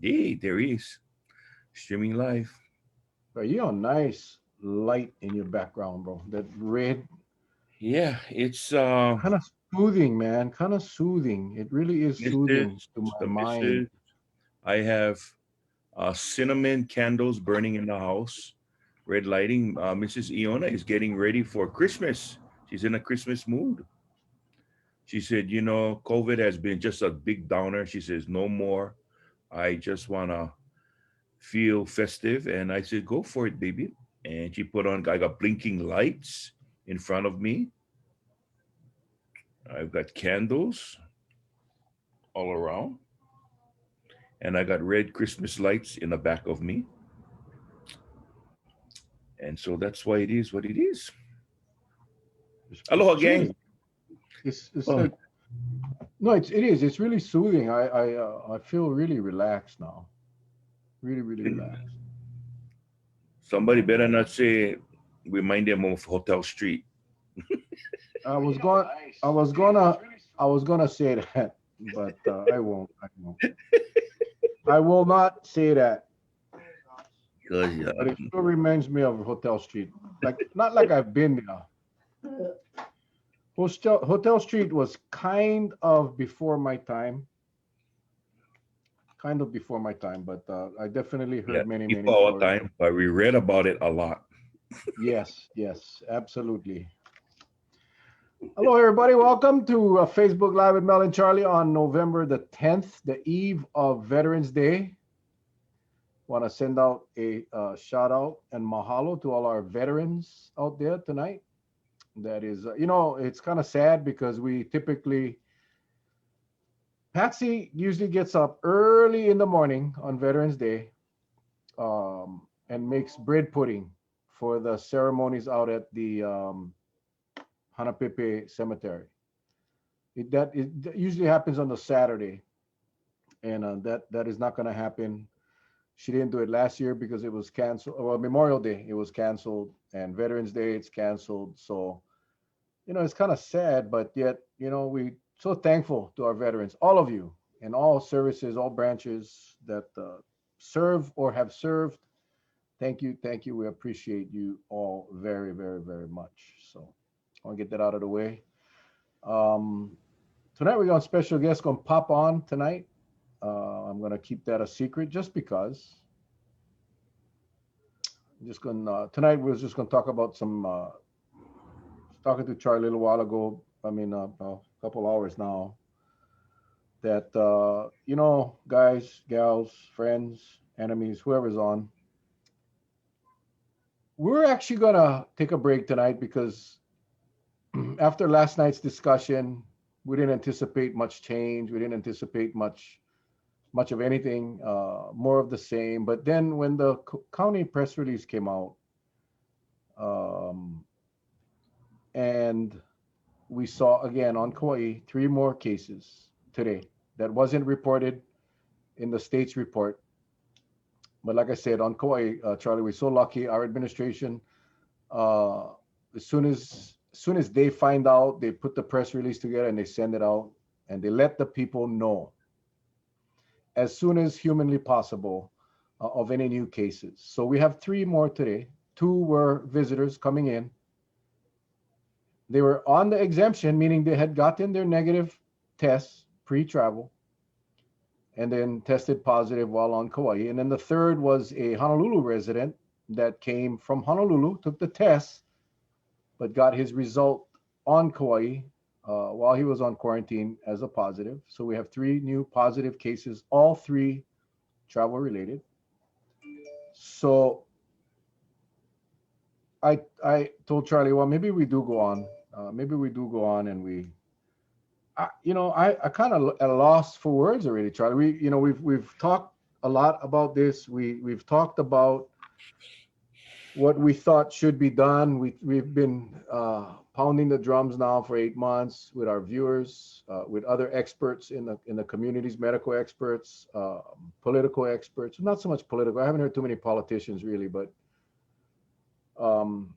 Yeah, there is streaming live. But you a nice light in your background, bro. That red, Yeah, it's kind of soothing, man. Kind of soothing. It really is this soothing is to my the mind. missus. I have cinnamon candles burning in the house. Red lighting. Mrs. Iona is getting ready for Christmas. She's in a Christmas mood. She said, COVID has been just a big downer. She says, no more. I just want to feel festive. And I said, go for it, baby. And she put on, I got blinking lights in front of me. I've got candles all around. And I got red Christmas lights in the back of me. And so that's why it is what it is. It's Aloha, gang. chilling. It's Oh, like no, it is. It's really soothing. I feel really relaxed now. Really, really relaxed. somebody better not say, remind them of Hotel Street. I was going. I was gonna. I was gonna say that, but I won't. I won't. I will not say that. Because But it still reminds me of Hotel Street. Like not like I've been there. Hotel Street was kind of before my time. Kind of before my time, but I definitely yeah, heard many, many before our stories. time, but we read about it a lot. Yes, yes, absolutely. Hello, everybody. Welcome to Facebook Live with Mel and Charlie on November the 10th, the eve of Veterans Day. Want to send out a shout out and mahalo to all our veterans out there tonight. That is, it's kind of sad because we typically, Patsy usually gets up early in the morning on Veterans Day and makes bread pudding for the ceremonies out at the Hanapepe Cemetery. That usually happens on the Saturday, and that is not going to happen. She didn't do it last year because it was canceled. Well, Memorial Day it was canceled, and Veterans Day it's canceled. So it's kind of sad, but yet we so thankful to our veterans, all of you, in all services, all branches that serve or have served. Thank you, thank you. We appreciate you all very, very, very much. So I want to get that out of the way. Um, Tonight we got a special guest gonna pop on tonight. I'm gonna keep that a secret just because. I'm just gonna tonight we're just gonna talk about some. Talking to Charlie a little while ago. I mean, a couple hours now. That guys, gals, friends, enemies, whoever's on. We're actually gonna take a break tonight because after last night's discussion, we didn't anticipate much change. We didn't anticipate much of anything, more of the same. But then when the county press release came out, um, and we saw again on Kauai 3 more cases today that wasn't reported in the state's report. But like I said, on Kauai, Charlie, we're so lucky. Our administration, uh, as soon as they find out, they put the press release together and they send it out, and they let the people know as soon as humanly possible of any new cases. So we have 3 more today. 2 were visitors coming in. They were on the exemption, meaning they had gotten their negative tests pre-travel and then tested positive while on Kauai. And then the third was a Honolulu resident that came from Honolulu, took the test, but got his result on Kauai while he was on quarantine as a positive. So we have 3 new positive cases, all 3 travel related. So I told Charlie, well, maybe we do go on. Maybe we do go on, and I kind of at a loss for words already, Charlie. We've talked a lot about this. We've talked about what we thought should be done. We've been pounding the drums now for 8 months with our viewers, with other experts in the communities, medical experts, political experts. Not so much political. I haven't heard too many politicians really, but um,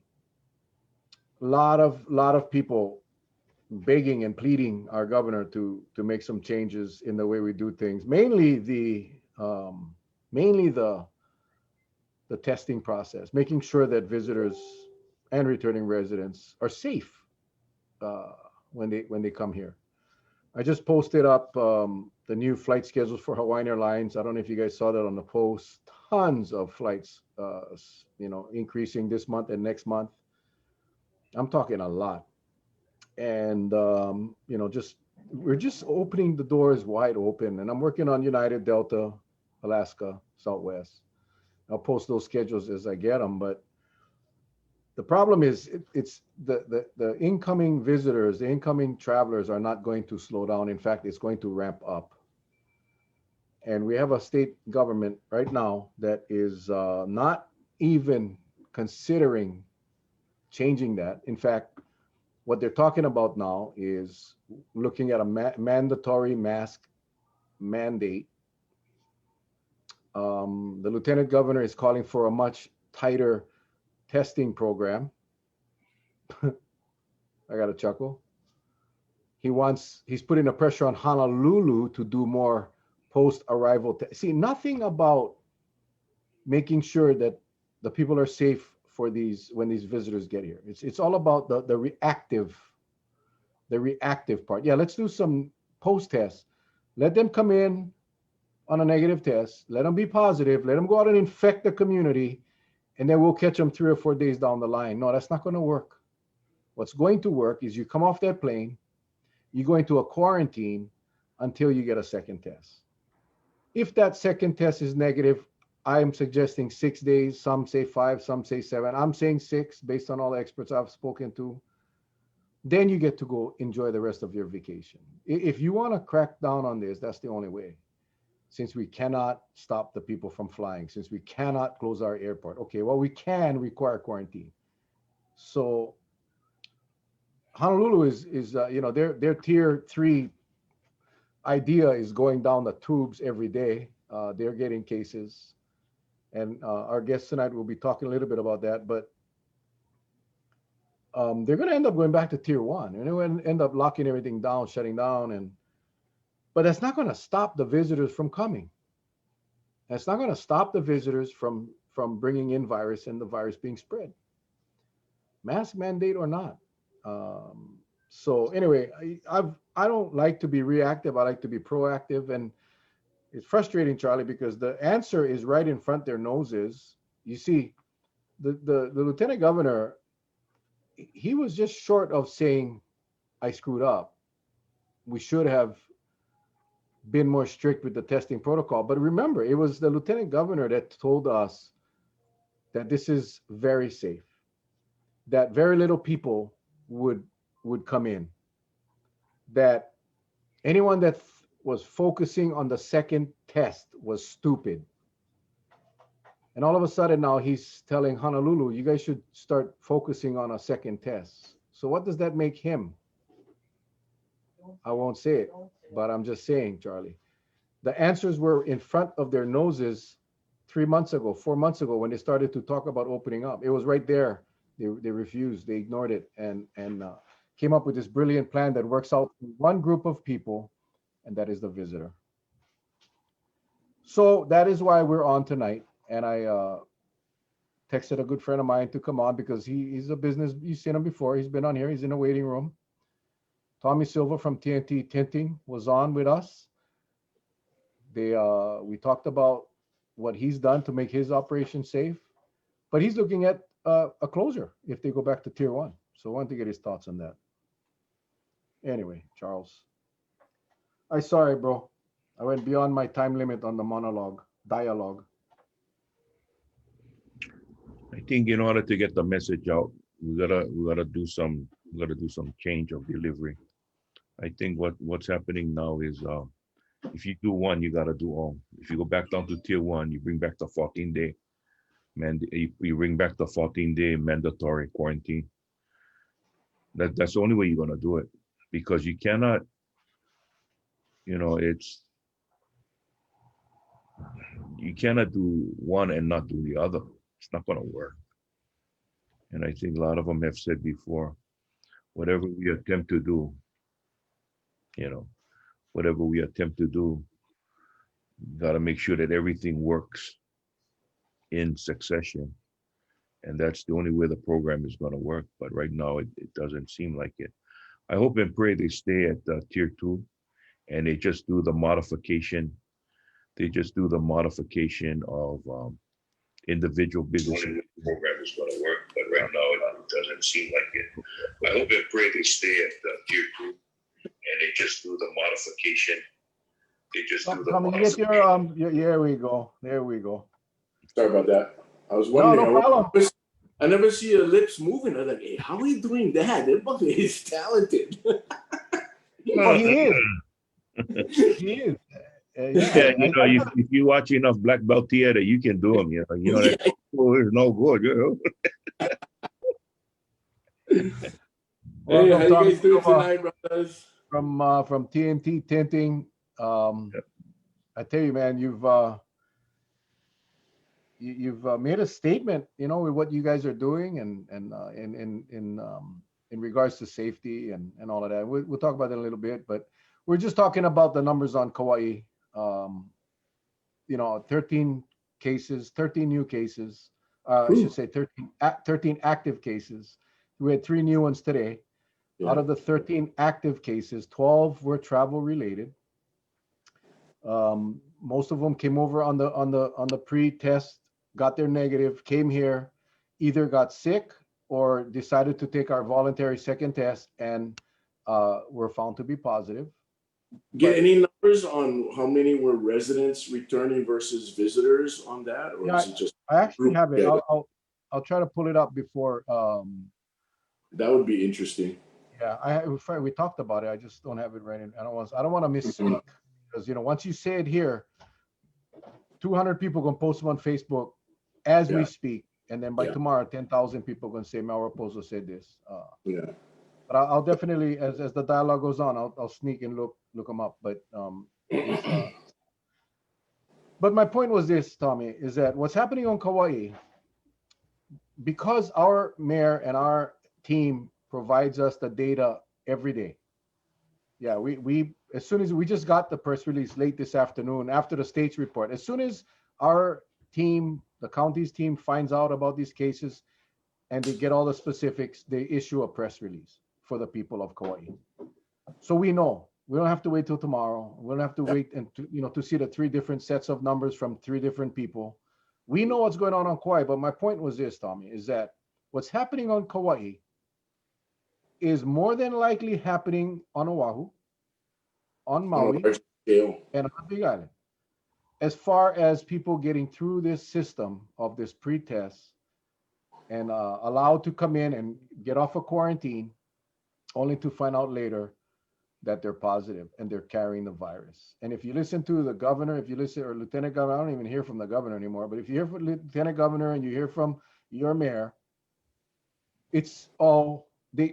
lot of people begging and pleading our governor to make some changes in the way we do things. Mainly the Um, Mainly the testing process, making sure that visitors and returning residents are safe uh, when they come here. I just posted up the new flight schedules for Hawaiian Airlines. I don't know if you guys saw that on the post. Tons of flights, increasing this month and next month. I'm talking a lot, and just we're just opening the doors wide open. And I'm working on United, Delta, Alaska, Southwest. I'll post those schedules as I get them, but the problem is it's the incoming visitors, the incoming travelers are not going to slow down. In fact, it's going to ramp up. And we have a state government right now that is not even considering changing that. In fact, what they're talking about now is looking at a mandatory mask mandate. The lieutenant governor is calling for a much tighter testing program. I got a chuckle. He's putting a pressure on Honolulu to do more post arrival. See, nothing about making sure that the people are safe for these when these visitors get here. It's all about the reactive part. Yeah, let's do some post tests. Let them come in on a negative test. Let them be positive. Let them go out and infect the community, and then we'll catch them 3 or 4 days down the line. No, that's not going to work. What's going to work is you come off that plane, you go into a quarantine until you get a second test. If that second test is negative, I'm suggesting 6 days. Some say 5, some say 7. I'm saying 6 based on all the experts I've spoken to. Then you get to go enjoy the rest of your vacation. If you want to crack down on this, that's the only way. Since we cannot stop the people from flying, since we cannot close our airport, okay, well, we can require quarantine. So Honolulu is their tier 3 idea is going down the tubes every day. They're getting cases, and our guest tonight will be talking a little bit about that. But they're going to end up going back to tier 1, and they're going to end up locking everything down, shutting down, but that's not going to stop the visitors from coming. That's not going to stop the visitors from bringing in virus and the virus being spread, mask mandate or not. So anyway, I don't like to be reactive. I like to be proactive, and it's frustrating, Charlie, because the answer is right in front of their noses. You see, the lieutenant governor, he was just short of saying, "I screwed up. We should have been more strict with the testing protocol." But remember, it was the lieutenant governor that told us that this is very safe, that very little people would come in, that anyone that was focusing on the second test was stupid. And all of a sudden now he's telling Honolulu, you guys should start focusing on a second test. So what does that make him? I won't say it, but I'm just saying, Charlie. The answers were in front of their noses 3 months ago, 4 months ago, when they started to talk about opening up. It was right there. They refused. They ignored it, and came up with this brilliant plan that works out for one group of people, and that is the visitor. So that is why we're on tonight. And I texted a good friend of mine to come on because he's a business. You've seen him before. He's been on here. He's in a waiting room. Tommy Silva from T&T Tinting was on with us. We talked about what he's done to make his operation safe, but he's looking at a closure if they go back to tier 1. So I wanted to get his thoughts on that. Anyway, Charles, I sorry, bro. I went beyond my time limit on the dialogue. I think in order to get the message out, we gotta do some change of delivery. I think what's happening now is if you do one, you gotta do all. If you go back down to tier 1, you bring back the 14-day you bring back the 14-day mandatory quarantine. That's the only way you're gonna do it, because you cannot, it's you cannot do one and not do the other. It's not gonna work. And I think a lot of them have said before, whatever we attempt to do, you know, whatever we attempt to do, Got to make sure that everything works in succession. And that's the only way the program is going to work. But right now, it doesn't seem like it. I hope and pray they stay at tier two and they just do the modification. They just do the modification of individual businesses. The program is going to work, but right now it doesn't seem like it. I hope and pray they stay at tier two and they just do the modification. They just do the Tommy, you get modification. your, there we go. There we go. Sorry about that. I was No, wondering. no problem. I never see your lips moving. I was like, hey, how are you doing that? That bucket is talented. Oh, he is. He is. Yeah, you know, if you watch enough black belt theater, you can do them. You know that oh, it's no good. You Hey, Welcome, how you Tommy guys doing Silva tonight, brothers? from T&T Tinting. I tell you, man, you've made a statement, you know, with what you guys are doing and in regards to safety and all of that. We'll talk about that in a little bit, but we're just talking about the numbers on Kauai. You know, 13 cases, 13 new cases. I should say 13 active cases. We had 3 new ones today. Yeah. Out of the 13 active cases, 12 were travel related. Most of them came over on the pre-test, got their negative, came here, either got sick or decided to take our voluntary second test and were found to be positive. Get any numbers on how many were residents returning versus visitors on that, or Yeah, is it just I actually have it. Yeah. I'll try to pull it up before. That would be interesting. Yeah, we talked about it. I just don't have it right. I don't want to misspeak because, you know, once you say it here, 200 people gonna post them on Facebook as we speak, and then by tomorrow, 10,000 people gonna say Mauro Pozo said this. Yeah. But I'll definitely, as the dialogue goes on, I'll sneak and look them up. But but my point was this, Tommy, is that what's happening on Kauai, because our mayor and our team provides us the data every day. Yeah, we as soon as we just got the press release late this afternoon after the state's report, as soon as our team, the county's team, finds out about these cases and they get all the specifics, they issue a press release for the people of Kauai. So we know. We don't have to wait till tomorrow. We don't have to wait and to see the 3 different sets of numbers from 3 different people. We know what's going on Kauai, but my point was this, Tommy, is that what's happening on Kauai is more than likely happening on Oahu, on Maui, and on Big Island. As far as people getting through this system of this pre-test and allowed to come in and get off of quarantine, only to find out later that they're positive and they're carrying the virus. And if you listen to the governor, or lieutenant governor, I don't even hear from the governor anymore, but if you hear from lieutenant governor and you hear from your mayor, it's all, they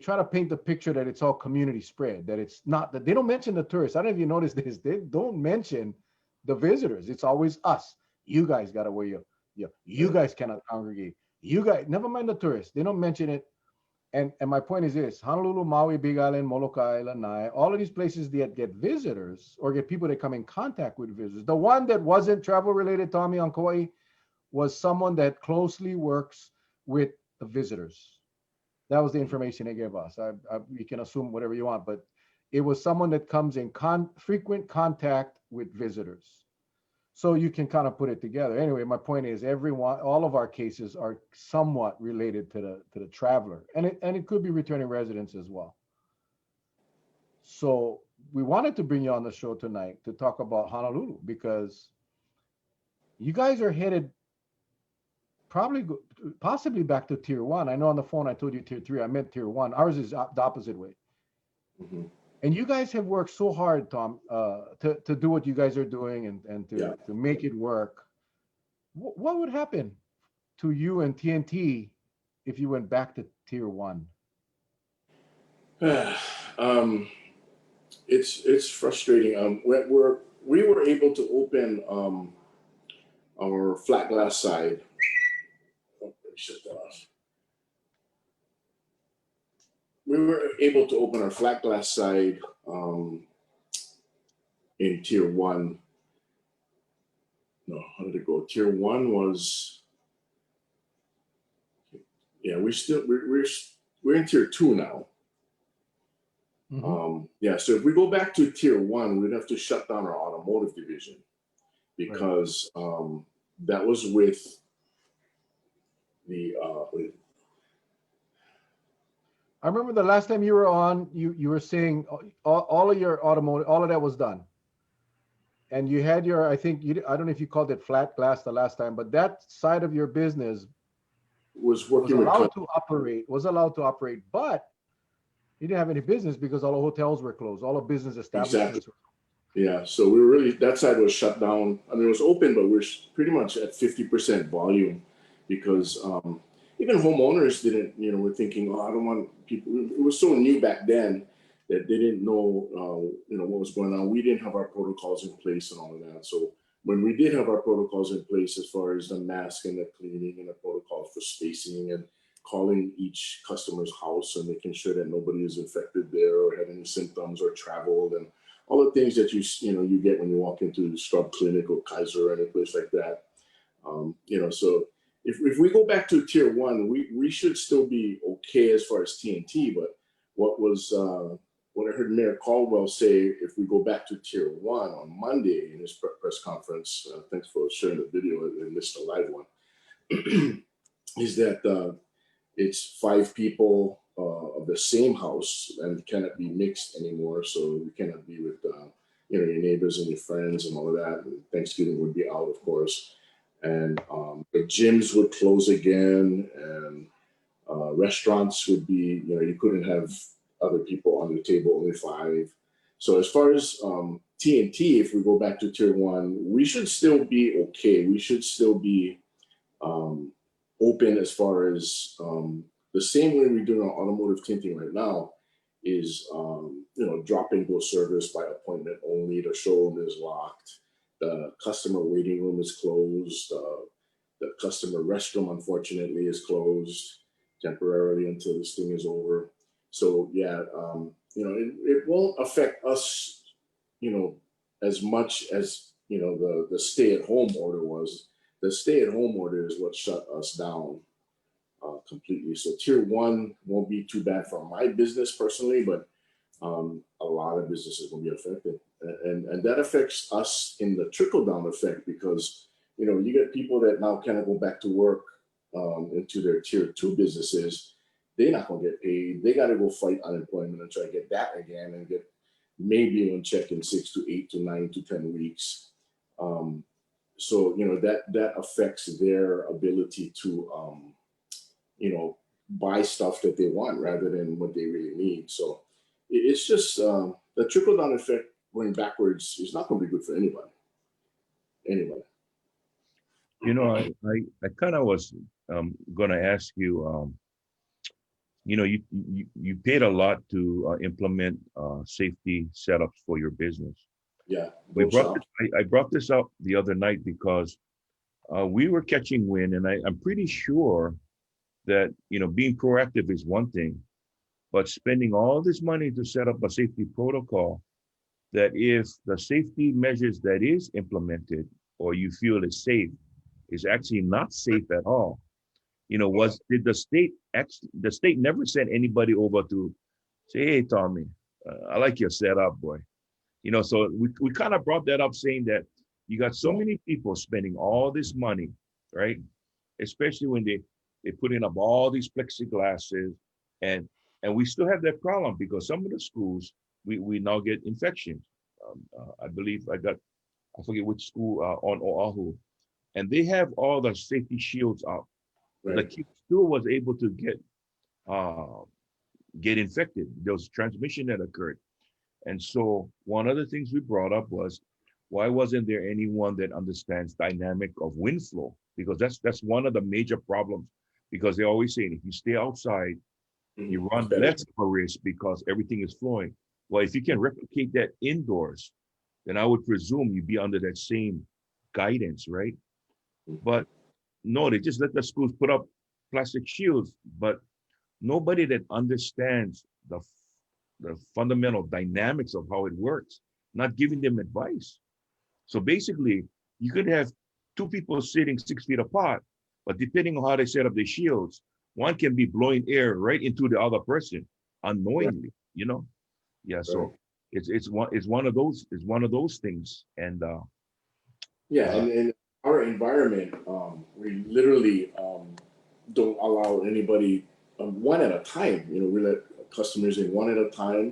try to paint the picture that it's all community spread, that it's not, that they don't mention the tourists. I don't know if you noticed this, they don't mention the visitors. It's always us. You guys got to wear you guys cannot congregate. You guys, never mind the tourists. They don't mention it. And my point is this: Honolulu, Maui, Big Island, Molokai, Lanai, all of these places that get visitors or get people that come in contact with visitors. The one that wasn't travel related, Tommy, on Kauai, was someone that closely works with the visitors. That was the information they gave us. You can assume whatever you want, but it was someone that comes in frequent contact with visitors. So you can kind of put it together. Anyway, my point is all of our cases are somewhat related to the traveler, and it could be returning residents as well. So we wanted to bring you on the show tonight to talk about Honolulu because you guys are headed possibly back to tier 1. I know on the phone I told you tier 3. I meant tier 1. Ours is the opposite way. Mm-hmm. And you guys have worked so hard, Tom, to do what you guys are doing and to make it work. What would happen to you and TNT if you went back to tier 1? It's frustrating. We were able to open our flat glass side. Oh, let me shut that off. We were able to open our flat glass side in tier 1 no, how did it go? Tier 1 was, yeah, we're in tier 2 now. Yeah, so if we go back to tier 1, we'd have to shut down our automotive division because that was with the I remember the last time you were on, you were saying all of your automotive, all of that was done. And you had your, I think, I don't know if you called it flat glass the last time, but that side of your business was working with was allowed to operate, but you didn't have any business because all the hotels were closed, all the business establishments were closed. Yeah, so we were really, that side was shut down. I mean, it was open, but we're pretty much at 50% volume because even homeowners didn't, were thinking, oh, I don't want people. It was so new back then that they didn't know, what was going on. We didn't have our protocols in place and all of that. So when we did have our protocols in place, as far as the mask and the cleaning and the protocols for spacing and calling each customer's house and making sure that nobody is infected there or had any symptoms or traveled and all the things that you get when you walk into Scrub Clinic or Kaiser or any place like that. So if we go back to tier 1, we should still be okay as far as T&T. But what I heard Mayor Caldwell say, if we go back to tier 1 on Monday in his press conference, thanks for sharing the video and missed the live one, is that it's 5 people of the same house and cannot be mixed anymore. So you cannot be with your neighbors and your friends and all of that. And Thanksgiving would be out, of course. And the gyms would close again, and restaurants would be, you couldn't have other people on the table, only 5. So as far as T&T, if we go back to tier 1, we should still be okay. We should still be open as far as the same way we're doing our automotive tinting right now is, drop-and-go service by appointment only. The showroom is locked. The customer waiting room is closed. The customer restroom, unfortunately, is closed temporarily until this thing is over. So yeah, it won't affect us, as much as the stay-at-home order was. The stay-at-home order is what shut us down completely. So tier 1 won't be too bad for my business personally, but a lot of businesses will be affected, and that affects us in the trickle-down effect because you get people that now kind of go back to work into their tier 2 businesses. They're not going to get paid. They got to go fight unemployment and try to get that again and get maybe one check in 6 to 8 to 9 to 10 weeks. So that affects their ability to buy stuff that they want rather than what they really need. So it's just the trickle down effect going backwards is not going to be good for anybody. I kind of was going to ask you. You paid a lot to implement safety setups for your business. Yeah, I brought this up the other night because we were catching wind, and I'm pretty sure that being proactive is one thing, but spending all this money to set up a safety protocol, that if the safety measures that is implemented or you feel is safe is actually not safe at all. Did the state never sent anybody over to say, hey, Tommy, I like your setup, boy. So we kind of brought that up, saying that you got so many people spending all this money, right? Especially when they putting up all these plexiglasses, and we still have that problem because some of the schools we now get infections. I believe I forget which school on Oahu, and they have all the safety shields up. Right. The kid still was able to get infected. There was transmission that occurred. And so one of the things we brought up was, why wasn't there anyone that understands dynamic of wind flow? Because that's one of the major problems, because they're always saying if you stay outside, you run less of a risk because everything is flowing. Well, if you can replicate that indoors, then I would presume you'd be under that same guidance, right? But no, they just let the schools put up plastic shields, but nobody that understands the fundamental dynamics of how it works, not giving them advice. So basically, you could have two people sitting 6 feet apart, but depending on how they set up the shields, one can be blowing air right into the other person Right. unknowingly, you know? Yeah, Right. so it's one of those things. And Yeah, uh and in our environment, we literally don't allow anybody one at a time. You know, we let customers in one at a time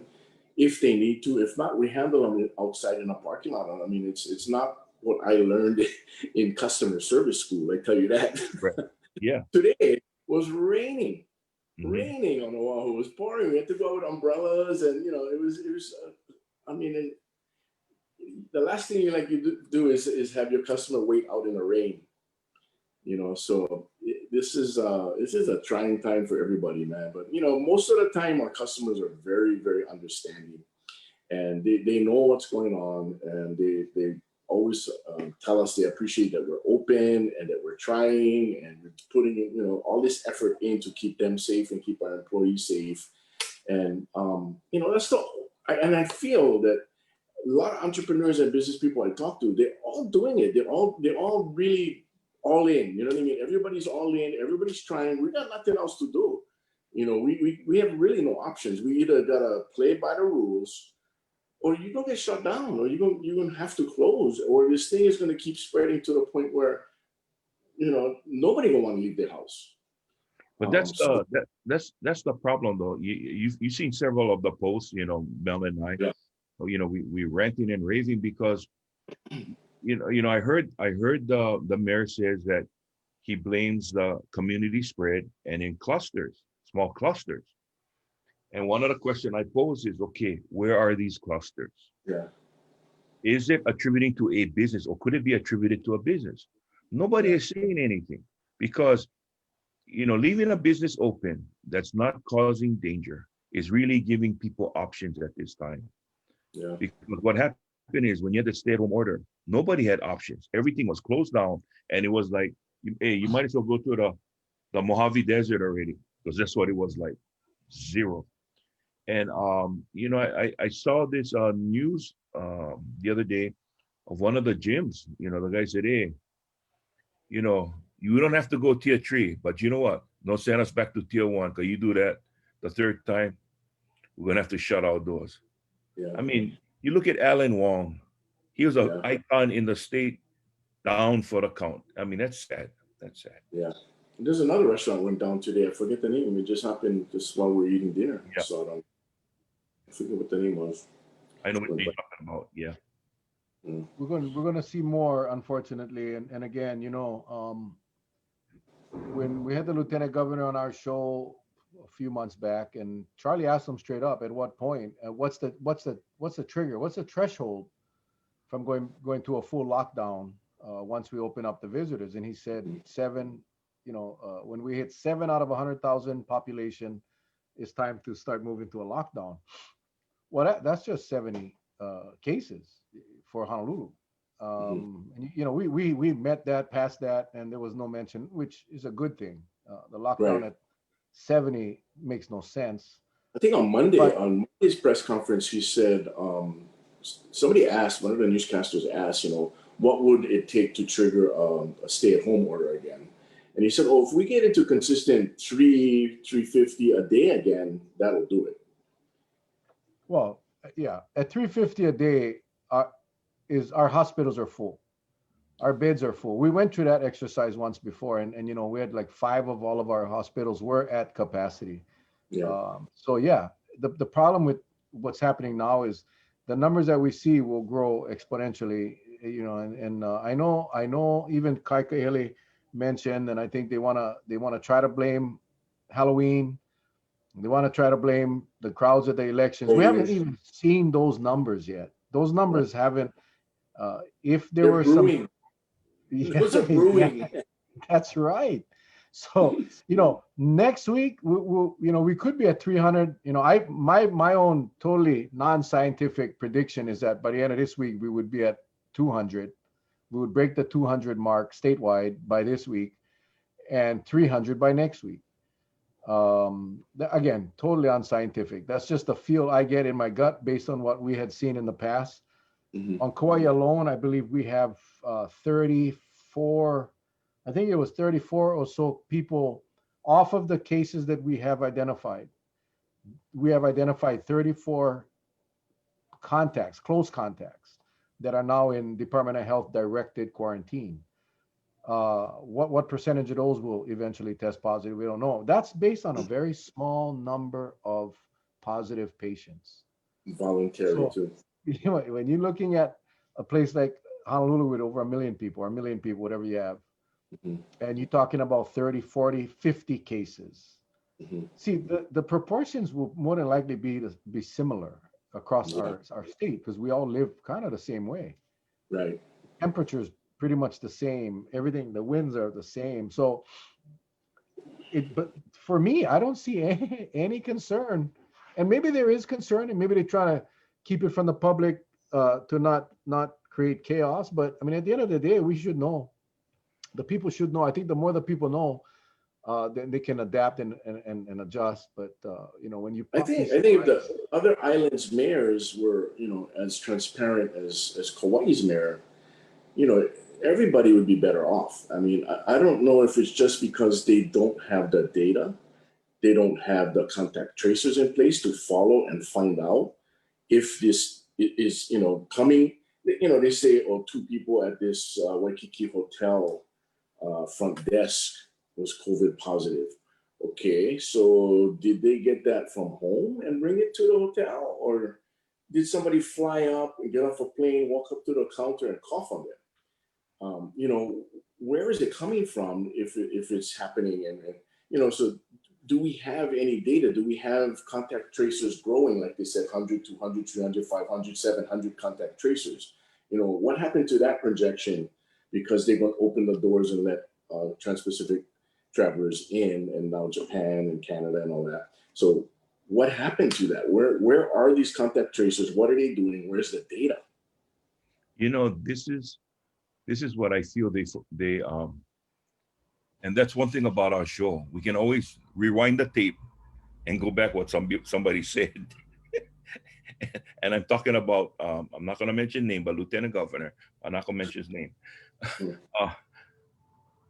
if they need to. If not, we handle them outside in a parking lot. I mean, it's not what I learned in customer service school. I tell you that. right. Yeah. Today was raining, Hmm. raining on Oahu. It was pouring. We had to go with umbrellas, and you know, it was. I mean, the last thing you like you do is have your customer wait out in the rain. You know, so this is a trying time for everybody, man. But you know, most of the time our customers are very, very understanding, and they know what's going on, and they always tell us they appreciate that we're open and that we're trying and we're putting in, you know, all this effort in to keep them safe and keep our employees safe. And you know, and I feel that a lot of entrepreneurs and business people I talk to, they're all doing it. They're all really all in. You know what I mean? Everybody's all in. Everybody's trying. We got nothing else to do. You know, we have really no options. We either gotta play by the rules, or you're gonna get shut down, or you're gonna have to close, or this thing is gonna keep spreading to the point where you know nobody gonna want to leave their house. But that's So that's the problem though. You've seen several of the posts, Mel and I, yeah, we ranting and raving because I heard the mayor says that he blames the community spread and in clusters, small clusters. And one of the question I pose is, okay, where are these clusters? yeah, Is it attributing to a business or could it be attributed to a business? Nobody yeah, is saying anything because leaving a business open that's not causing danger is really giving people options at this time. yeah. Because what happened is when you had the stay-at-home order, nobody had options. Everything was closed down, and it was like, hey, you might as well go to the Mojave Desert already, because that's what it was like, zero. And I saw this news the other day of one of the gyms. The guy said, hey, you don't have to go tier three, but you know what? Don't send us back to tier one, because you do that the third time, we're gonna have to shut our doors. Yeah, I mean, you look at Alan Wong, he was an yeah, icon in the state, down for the count. I mean, that's sad. That's sad. yeah. There's another restaurant went down today. I forget the name. It just happened just while we were eating dinner. Yeah, So I forget what the name was. I know what Went you're back. talking about. Yeah. Mm. We're gonna see more, unfortunately, and again, when we had the lieutenant governor on our show a few months back, and Charlie asked him straight up, at what point, what's the trigger, what's the threshold from going to a full lockdown once we open up the visitors? And he said seven. When we hit 7 out of 100,000 population, it's time to start moving to a lockdown. Well, that's just 70 cases for Honolulu. Mhm. And we met that, past that, and there was no mention, which is a good thing. The Right. lockdown at 70 makes no sense. I think But on Monday's press conference, he said somebody asked, one of the newscasters asked, what would it take to trigger a stay-at-home order again? And he said, "Oh, if we get into consistent 350 a day again, that'll do it." well, yeah, at 350 a day, is our hospitals are full. Our beds are full. We went through that exercise once before, and we had like five of all of our hospitals were at capacity. Yeah, So yeah, the problem with what's happening now is the numbers that we see will grow exponentially. And I know even Kaika Haley mentioned, and I think they wanna try to blame Halloween. They want to try to blame the crowds at the elections. We haven't voters, even seen those numbers yet. Those right? numbers haven't. If there They're were some, brewing. yeah, Those are yeah, brewing. that's right. So next week we could be at 300. My own totally non-scientific prediction is that by the end of this week we would be at 200. We would break the 200 mark statewide by this week, and 300 by next week. Again, totally unscientific. That's just the feel I get in my gut based on what we had seen in the past. Mhm. On Kauai alone, I believe we have 30, 34, I think it was 34 or so people off of the cases that we have identified. We have identified 34 contacts, close contacts, that are now in Department of Health directed quarantine. What percentage of those will eventually test positive? We don't know. That's based on a very small number of positive patients. Voluntary So, too. when you're looking at a place like Honolulu with over 1 million people, or 1 million people, whatever you have, Hmm. and you're talking about 30, 40, 50 cases. Hmm. See, the proportions will more than likely be similar across Yeah, our state, because we all live kind of the same way. right. Temperature's pretty much the same. Everything, the winds are the same. So but for me, I don't see any concern. And maybe there is concern, and maybe they try to keep it from the public, to not create chaos. But I mean, at the end of the day, we should know. The people should know. I think the more the people know, then they can adapt and adjust. But when you I pop think these I think if the spikes, other islands' mayors were, as transparent as Kauai's mayor, you know, everybody would be better off. I mean, I don't know if it's just because they don't have the data, they don't have the contact tracers in place to follow and find out if this is, coming. They say, oh, two people at this Waikiki hotel front desk was COVID positive. Okay, so did they get that from home and bring it to the hotel, or did somebody fly up and get off a plane, walk up to the counter and cough on them? Where is it coming from if it's happening? So do we have any data? Do we have contact tracers growing, like they said, 100, 200, 300, 500, 700 contact tracers? What happened to that projection because they're going to open the doors and let trans-Pacific travelers in, and now Japan and Canada and all that. So what happened to that? Where are these contact tracers? What are they doing? Where's the data? This is what I feel and that's one thing about our show. We can always rewind the tape and go back what somebody said. And I'm talking about, I'm not going to mention name, but Lieutenant Governor. I'm not going to mention his name. Hmm. uh,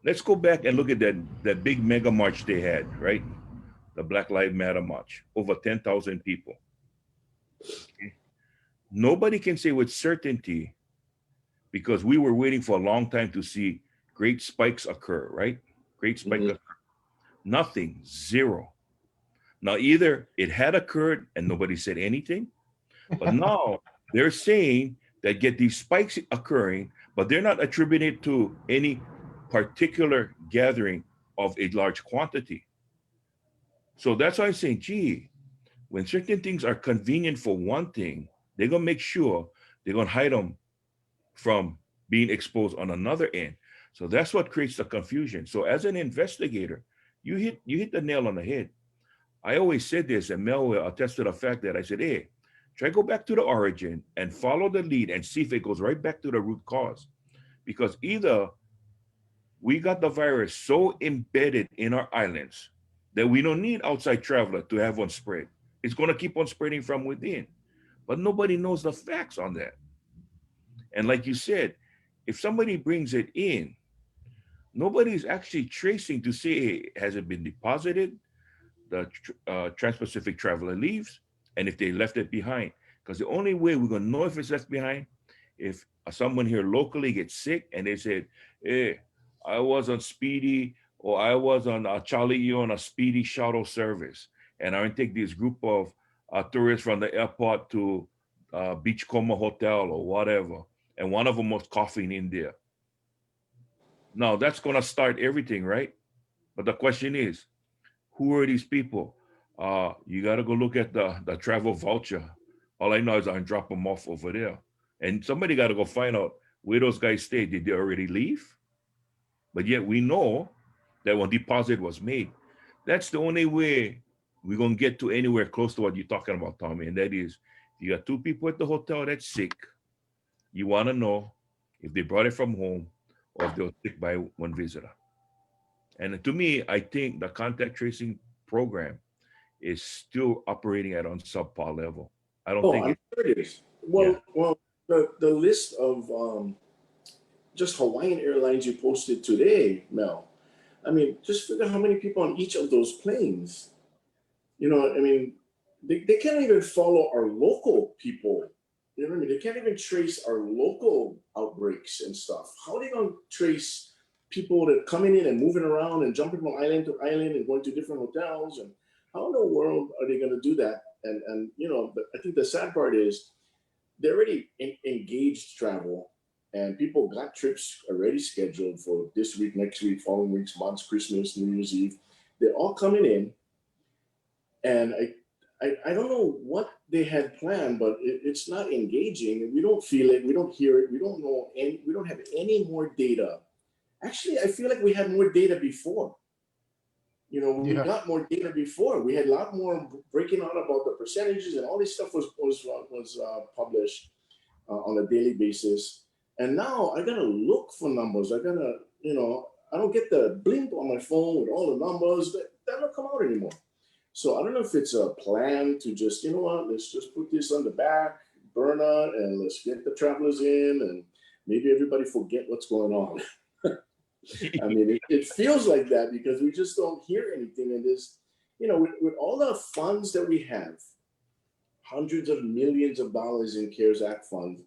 let's go back and look at that big mega march they had, right? The Black Lives Matter march, over 10,000 people. Okay? Nobody can say with certainty, because we were waiting for a long time to see great spikes occur, right? Great spike Hmm. occur. Nothing, zero. Now, either it had occurred and nobody said anything, but now they're saying that get these spikes occurring, but they're not attributing it to any particular gathering of a large quantity. So that's why I'm saying, gee, when certain things are convenient for one thing, they're gonna make sure they're gonna hide them from being exposed on another end. So that's what creates the confusion. So as an investigator, you hit the nail on the head. I always said this, and Mel will attest to the fact that I said, hey, try go back to the origin and follow the lead and see if it goes right back to the root cause. Because either we got the virus so embedded in our islands that we don't need outside traveler to have one spread. It's going to keep on spreading from within. But nobody knows the facts on that. And like you said, if somebody brings it in, nobody's actually tracing to say, hey, has it been deposited? The Trans-Pacific traveler leaves, and if they left it behind. Because the only way we're going to know if it's left behind, if someone here locally gets sick and they said, hey, I was on Speedy, or I was on Charlie E on a Speedy shuttle service, and I take this group of tourists from the airport to Beachcomber Hotel or whatever, and one of them was coughing in there. Now, that's going to start everything, right? But the question is, who are these people? You got to go look at the travel voucher. All I know is I can drop them off over there. And somebody got to go find out where those guys stayed. Did they already leave? But yet we know that when deposit was made, that's the only way we're going to get to anywhere close to what you're talking about, Tommy. And that is, you got two people at the hotel that's sick. You want to know if they brought it from home or if they were sick by one visitor. And to me, I think the contact tracing program is still operating at on subpar level. I don't Oh, think I'm it. sure it is. Yeah. Well, the list of just Hawaiian Airlines you posted today, Mel. I mean, just figure how many people on each of those planes. You know, I mean, they can't even follow our local people. You know what I mean? They can't even trace our local outbreaks and stuff. How are they going to trace people that are coming in and moving around and jumping from island to island and going to different hotels? And how in the world are they going to do that? And you know, but I think the sad part is they already engaged travel, and people got trips already scheduled for this week, next week, following weeks, months, Christmas, New Year's Eve. They're all coming in, and I don't know what they had planned, but it's not engaging. We don't feel it. We don't hear it. We don't know any. We don't have any more data. Actually, I feel like we had more data before. You know, we Yeah. got more data before. We had a lot more breaking out about the percentages, and all this stuff was published on a daily basis. And now I gotta look for numbers. I gotta, you know, I don't get the blink on my phone with all the numbers. That don't come out anymore. So I don't know if it's a plan to just, you know what, let's just put this on the back burner and let's get the travelers in, and maybe everybody forget what's going on. I mean, it feels like that because we just don't hear anything. And this, you know, with all the funds that we have, hundreds of millions of dollars in CARES Act funds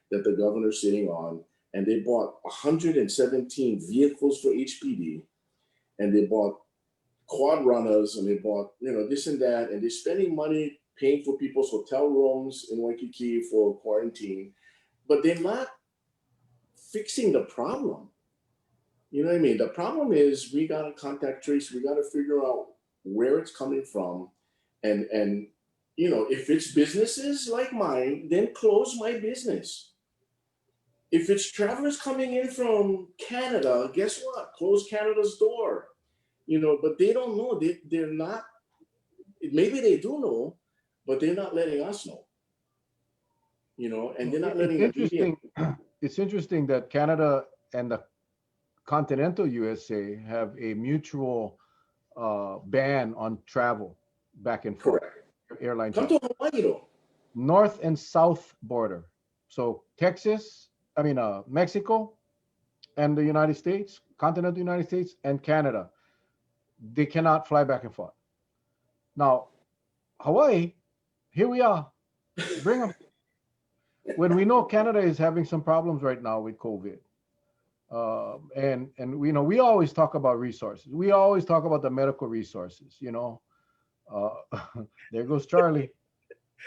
that the governor's sitting on, and they bought 117 vehicles for HPD, and they bought quad runners, and they bought, you know, this and that, and they're spending money paying for people's hotel rooms in Waikiki for quarantine, but they're not fixing the problem. You know what I mean? The problem is we got to contact trace. We got to figure out where it's coming from. And you know, if it's businesses like mine, then close my business. If it's travelers coming in from Canada, guess what? Close Canada's door. You know, but they don't know. They're not, maybe they do know, but they're not letting us know. You know, and they're not It's letting the media. interesting. It's interesting that Canada and the continental USA have a mutual ban on travel back and forth, Correct. airline Come travel, to Hawaii though. north and south border. So Mexico and the United States, continental United States and Canada, they cannot fly back and forth. Now, Hawaii, here we are. Bring them. When we know Canada is having some problems right now with COVID, and we know we always talk about resources. We always talk about the medical resources. You know, uh, there goes Charlie.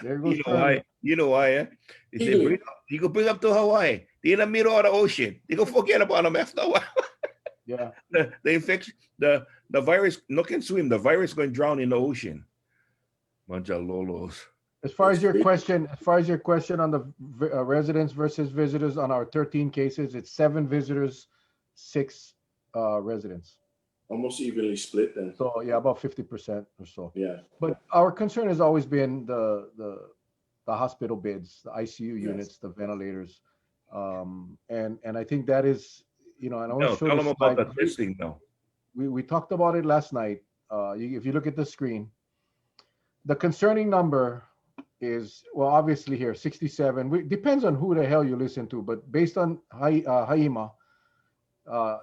There goes You know why? Charlie. You know why? Eh? They say Healing. you go bring up to Hawaii. They in the middle of the ocean. They go forget about them after a while. Yeah. The infection, the virus, no can swim. The virus going to drown in the ocean. Bunch of lolos. As far as It's your big. question, on the residents versus visitors on our 13 cases, it's 7 visitors, 6 residents. Almost evenly split then. So yeah, about 50% or so. Yeah. But our concern has always been the hospital beds, the ICU units, the ventilators, and I think that is, you know, and I want No, to show tell them this about slide. the testing now. We talked about it last night. If you look at the screen, the concerning number is, well, obviously here 67. Depends on who the hell you listen to, but based on Haima,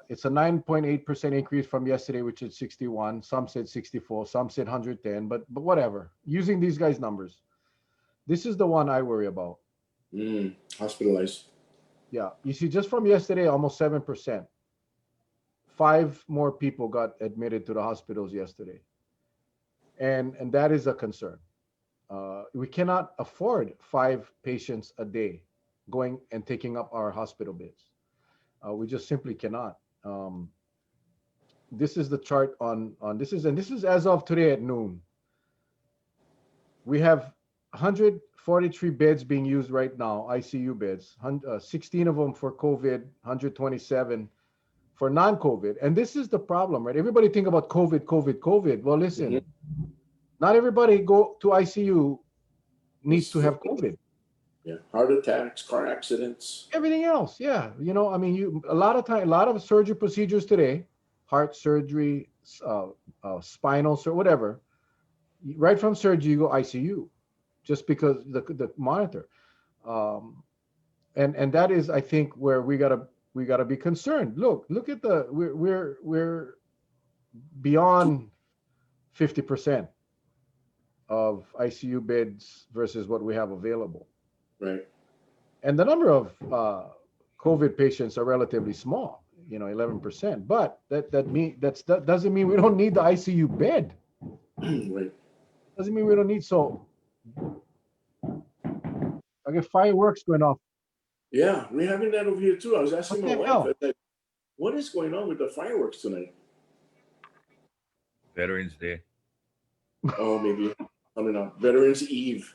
it's a 9.8% increase from yesterday, which is 61. Some said 64, some said 110, but whatever. Using these guys' numbers, this is the one I worry about. Hospitalized. Yeah, you see, just from yesterday, almost 7%. 5 more people got admitted to the hospitals yesterday, and that is a concern. We cannot afford 5 patients a day going and taking up our hospital beds. We just simply cannot. This is the chart on this is as of today at noon. We have 143 beds being used right now, ICU beds. 16 of them for COVID, 127 for non-COVID. And this is the problem, right? Everybody think about COVID. Well, listen, not everybody go to ICU needs to have COVID. Yeah, heart attacks, car accidents. Everything else, yeah. You know, I mean, a lot of surgery procedures today, heart surgery, spinal surgery, whatever. Right from surgery, you go ICU, just because the monitor, and that is, I think, where we gotta we got to be concerned. Look at the we're beyond 50% of ICU beds versus what we have available. Right. And the number of COVID patients are relatively small, 11%. But that doesn't mean we don't need the ICU bed. Right. Doesn't mean we don't need. So I get fireworks going off. Yeah, we're having that over here too. I was asking What my the wife, I hell? was like, what is going on with the fireworks tonight? Veterans Day. Oh, maybe coming up. Veterans Eve.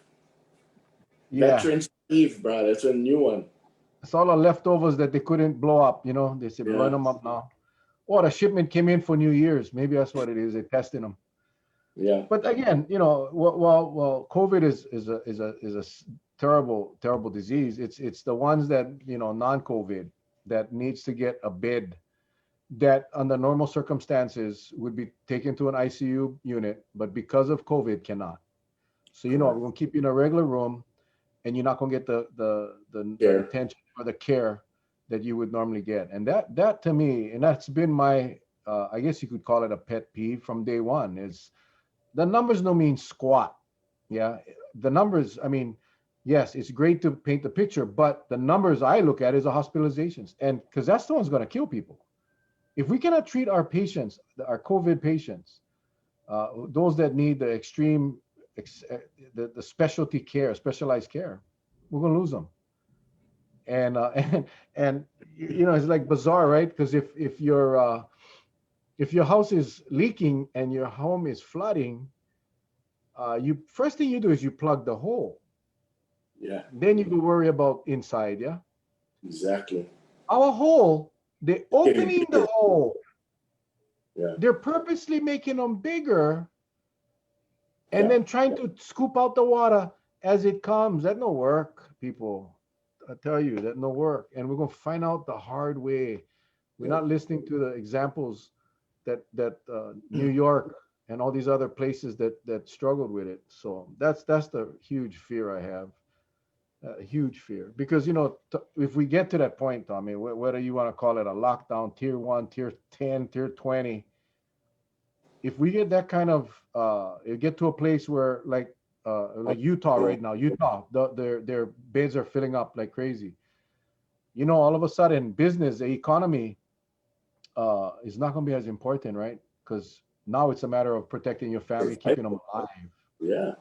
Yeah, Veterans Eve, bro. That's a new one. it's all the leftovers that they couldn't blow up. They said burn Yeah. them up now. Or the shipment came in for New Year's. Maybe that's what it is. They're testing them. Yeah. But again, well, COVID is a terrible, terrible disease. It's the ones that non-COVID that needs to get a bed that under normal circumstances would be taken to an ICU unit, but because of COVID cannot. So we're Correct. gonna keep you in a regular room, and you're not gonna get the Care. attention or the care that you would normally get. And that to me, and that's been my I guess you could call it a pet peeve from day one, is the numbers don't mean squat. Yeah. The numbers, I mean, yes, it's great to paint the picture, but the numbers I look at is the hospitalizations. And because that's the one's going to kill people. If we cannot treat our patients, our COVID patients, those that need the extreme, the specialty care, specialized care, we're going to lose them. And, and it's like bizarre, right? Because if your house is leaking and your home is flooding, you first thing you do is you plug the hole. Yeah. Then you go worry about inside. Yeah. Exactly. Our hole, they're opening the bigger. hole. Yeah. They're purposely making them bigger, and Yeah. then trying to scoop out the water as it comes. That no work, people. I tell you, that no work. And we're gonna find out the hard way. We're Yeah. not listening to the examples that New York and all these other places that struggled with it. So that's the huge fear I have, a huge fear. Because if we get to that point, Tommy, whether you want to call it a lockdown, tier 1, tier 10, tier 20, if we get that kind of it get to a place where like Utah right now, their beds are filling up like crazy. All of a sudden, business, the economy is not going to be as important, right? Because now it's a matter of protecting your family, keeping them alive. Yeah.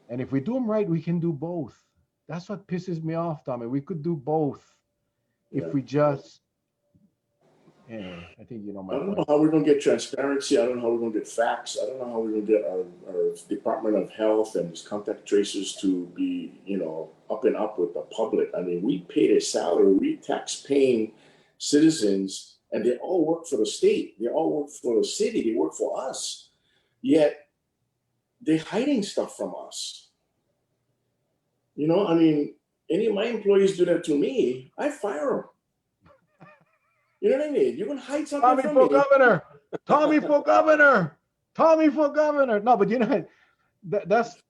And if we do them right, we can do both. That's what pisses me off, Tommy. We could do both Yeah. if we just. Anyway, I think you know my I don't know point. how we're going to get transparency. I don't know how we're going to get facts. I don't know how we're going to get our Department of Health and these contact tracers to be, up and up with the public. I mean, we paid a salary, we tax-paying citizens, and they all work for the state. They all work for the city. They work for us. Yet they're hiding stuff from us. I mean, any of my employees do that to me, I fire them. You know what I mean? You're going to hide something Tommy from for me. governor. Tommy for governor. Tommy for governor. No, but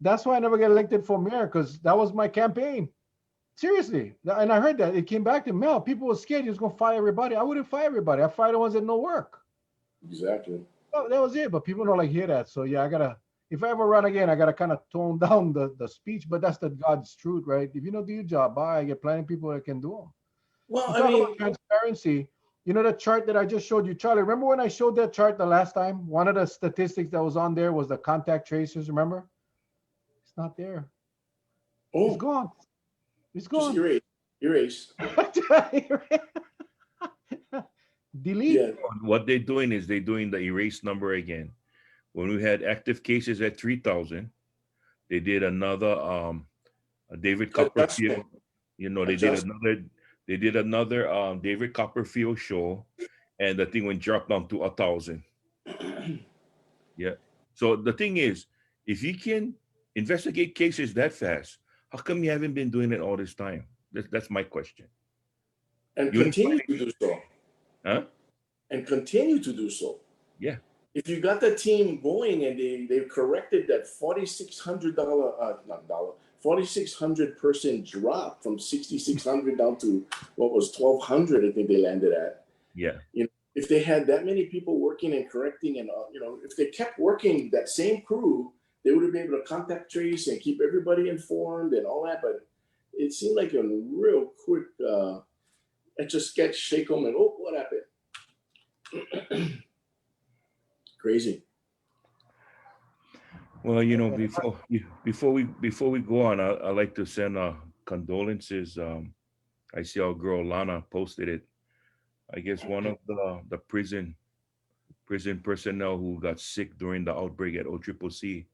that's why I never get elected for mayor, because that was my campaign. Seriously. And I heard that. It came back to me. No, people were scared he was going to fire everybody. I wouldn't fire everybody. I fire the ones that no work. Exactly. Well, that was it. But people don't hear that. So yeah, if I ever run again, I gotta kind of tone down the speech. But that's the God's truth, right? If you don't do your job, I get plenty of people that can do them. Well, You I talk mean, about transparency. The chart that I just showed you, Charlie. Remember when I showed that chart the last time? One of the statistics that was on there was the contact tracers. Remember? It's not there. It's gone. It's just gone. erase. Delete. Yeah. What they're doing is they're doing the erase number again. When we had active cases at 3,000, they did another David Copperfield. They did another David Copperfield show, and the thing went dropped down to 1,000. Yeah. So the thing is, if you can investigate cases that fast, how come you haven't been doing it all this time? That's my question. And You continue to do so. Huh? And continue to do so. Yeah. If you got the team going and they've corrected that $4,600 4,600 person drop from 6,600 down to what was 1,200. I think they landed at. Yeah. You know, if they had that many people working and correcting, and you know, if they kept working that same crew, they would have been able to contact trace and keep everybody informed and all that. But it seemed like a real quick, just sketch, shake them, and oh, what happened? Crazy. Well, you know, before we go on, I like to send condolences. I see our girl Lana posted it. I guess one of the prison personnel who got sick during the outbreak at OCCC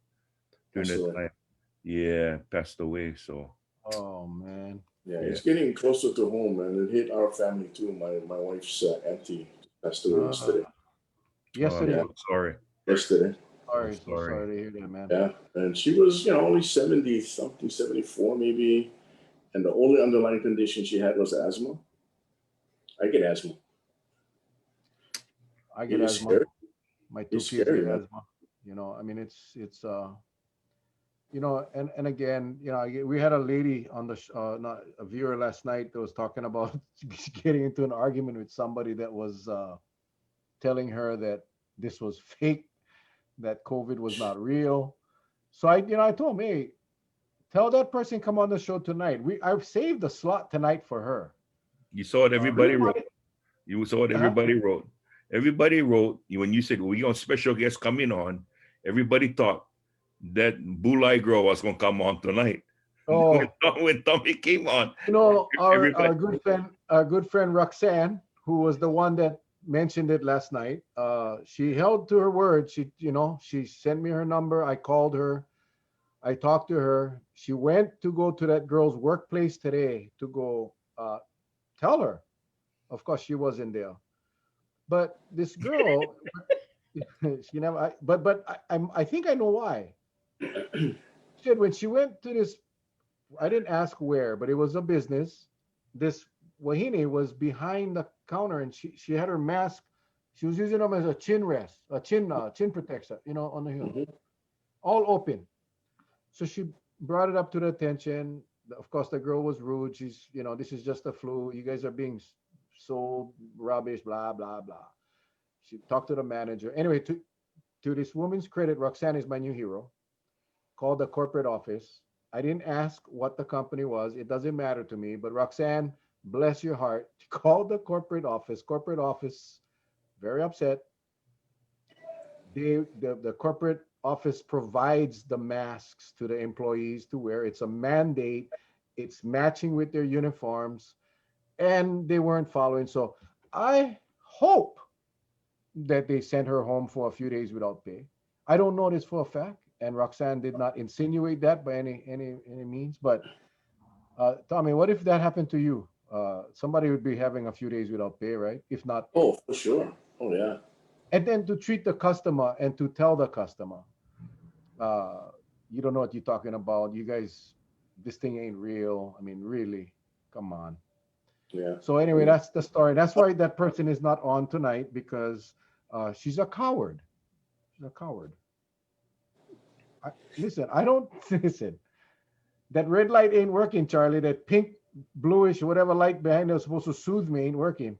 during that Absolutely. time, yeah, passed away. So Oh man. Yeah, yeah, it's getting closer to home, and it hit our family too. My wife's auntie passed away Uh, yesterday. oh, I'm Yeah, yesterday. so sorry. yesterday. So Sorry, so sorry. sorry to hear that, man. Yeah, and she was, you know, only 70 something, 74 maybe, and the only underlying condition she had was asthma. I get asthma. I get It's asthma. scary. My two It's kids scary, get man. asthma. You know, I mean, it's you know, and again, you know, we had a lady on the not a viewer last night that was talking about getting into an argument with somebody that was telling her that this was fake, that COVID was not real. So I told him, hey, tell that person come on the show tonight. I've saved a slot tonight for her. You saw what We everybody wrote. wanted, You saw what huh? everybody wrote. Everybody wrote when you said we got special guest coming on. Everybody thought that Bulai girl was gonna come on tonight. When, Oh, when Tommy came on, you know, everybody. our good friend Roxanne, who was the one that mentioned it last night. She held to her word. She sent me her number. I called her. I talked to her. She went to go to that girl's workplace today to go tell her. Of course, she wasn't there. But this girl, she never. I think I know why. She said when she went to this, I didn't ask where, but it was a business. This Wahine was behind the counter, and she had her mask. She was using them as a chin rest, a chin protector, on the hill, Mhm. all open. So she brought it up to the attention. Of course, the girl was rude. This is just a flu. You guys are being so rubbish, blah blah blah. She talked to the manager. Anyway, to this woman's credit, Roxanne is my new hero. Called the corporate office. I didn't ask what the company was. It doesn't matter to me. But Roxanne, bless your heart, called the corporate office. Corporate office, very upset. The corporate office provides the masks to the employees to wear. It's a mandate. It's matching with their uniforms, and they weren't following. So I hope that they sent her home for a few days without pay. I don't know this for a fact, and Roxanne did not insinuate that by any means. But Tommy, what if that happened to you? Somebody would be having a few days without pay, right? If not, Oh, for sure. Oh, yeah. and then to treat the customer and to tell the customer, uh, you don't know what you're talking about. You guys, this thing ain't real. I mean, really, come on. Yeah. So anyway, Yeah. that's the story. That's why that person is not on tonight because she's a coward. She's a coward. Listen, I don't listen. That red light ain't working, Charlie. That pink, bluish, whatever light behind us supposed to soothe me ain't working.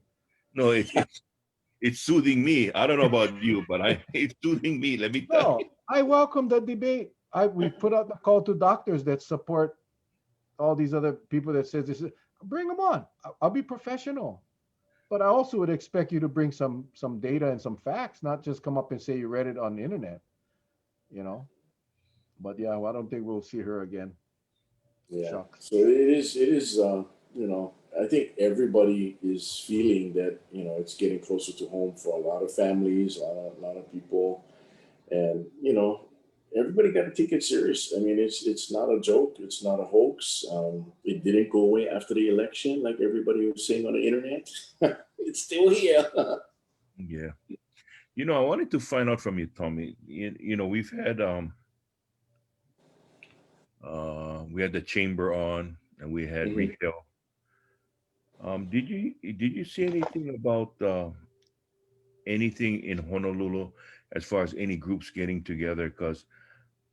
No, it's soothing me. I don't know about you, but it's soothing me. Let me tell you. No, I welcome the debate. We put out the call to doctors that support all these other people that says this. Bring them on. I'll be professional, but I also would expect you to bring some data and some facts, not just come up and say you read it on the internet. You know. But yeah, well, I don't think we'll see her again. Yeah. Shucks. So it is, you know, I think everybody is feeling that, you know, it's getting closer to home for a lot of families, a lot of people. And, you know, everybody got to take it serious. I mean, it's not a joke. It's not a hoax. It didn't go away after the election, like everybody was saying on the internet. It's still here. Yeah. You know, I wanted to find out from you, Tommy. We've had we had the chamber on and we had Mhm. retail. Did you see anything about anything in Honolulu as far as any groups getting together? Because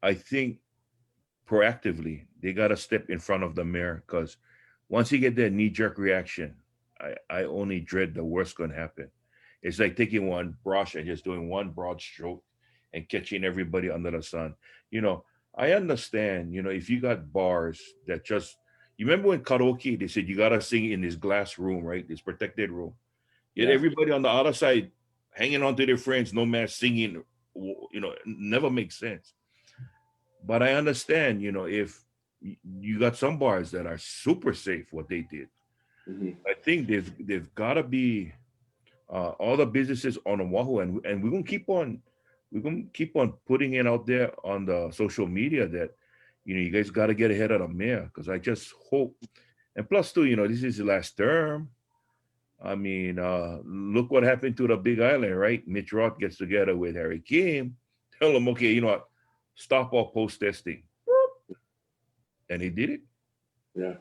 I think proactively. They got to step in front of the mayor, because once you get that knee jerk reaction, I only dread the worst going to happen. It's like taking one brush and just doing one broad stroke and catching everybody under the sun. You know, I understand, if you got bars that just, you remember when karaoke, they said you got to sing in this glass room, right? This protected room. Yet Yeah. everybody on the other side hanging on to their friends, no mask, singing, never makes sense. But I understand, if you got some bars that are super safe, what they did. Hmm. I think they've got to be all the businesses on Oahu, and we're gonna keep on putting it out there on the social media that you guys got to get ahead of the mayor, because I just hope. And plus, too, this is the last term. I mean, look what happened to the Big Island, right? Mitch Roth gets together with Harry Kim, tell him, okay, you know what, stop all post testing, and he did it. Yeah.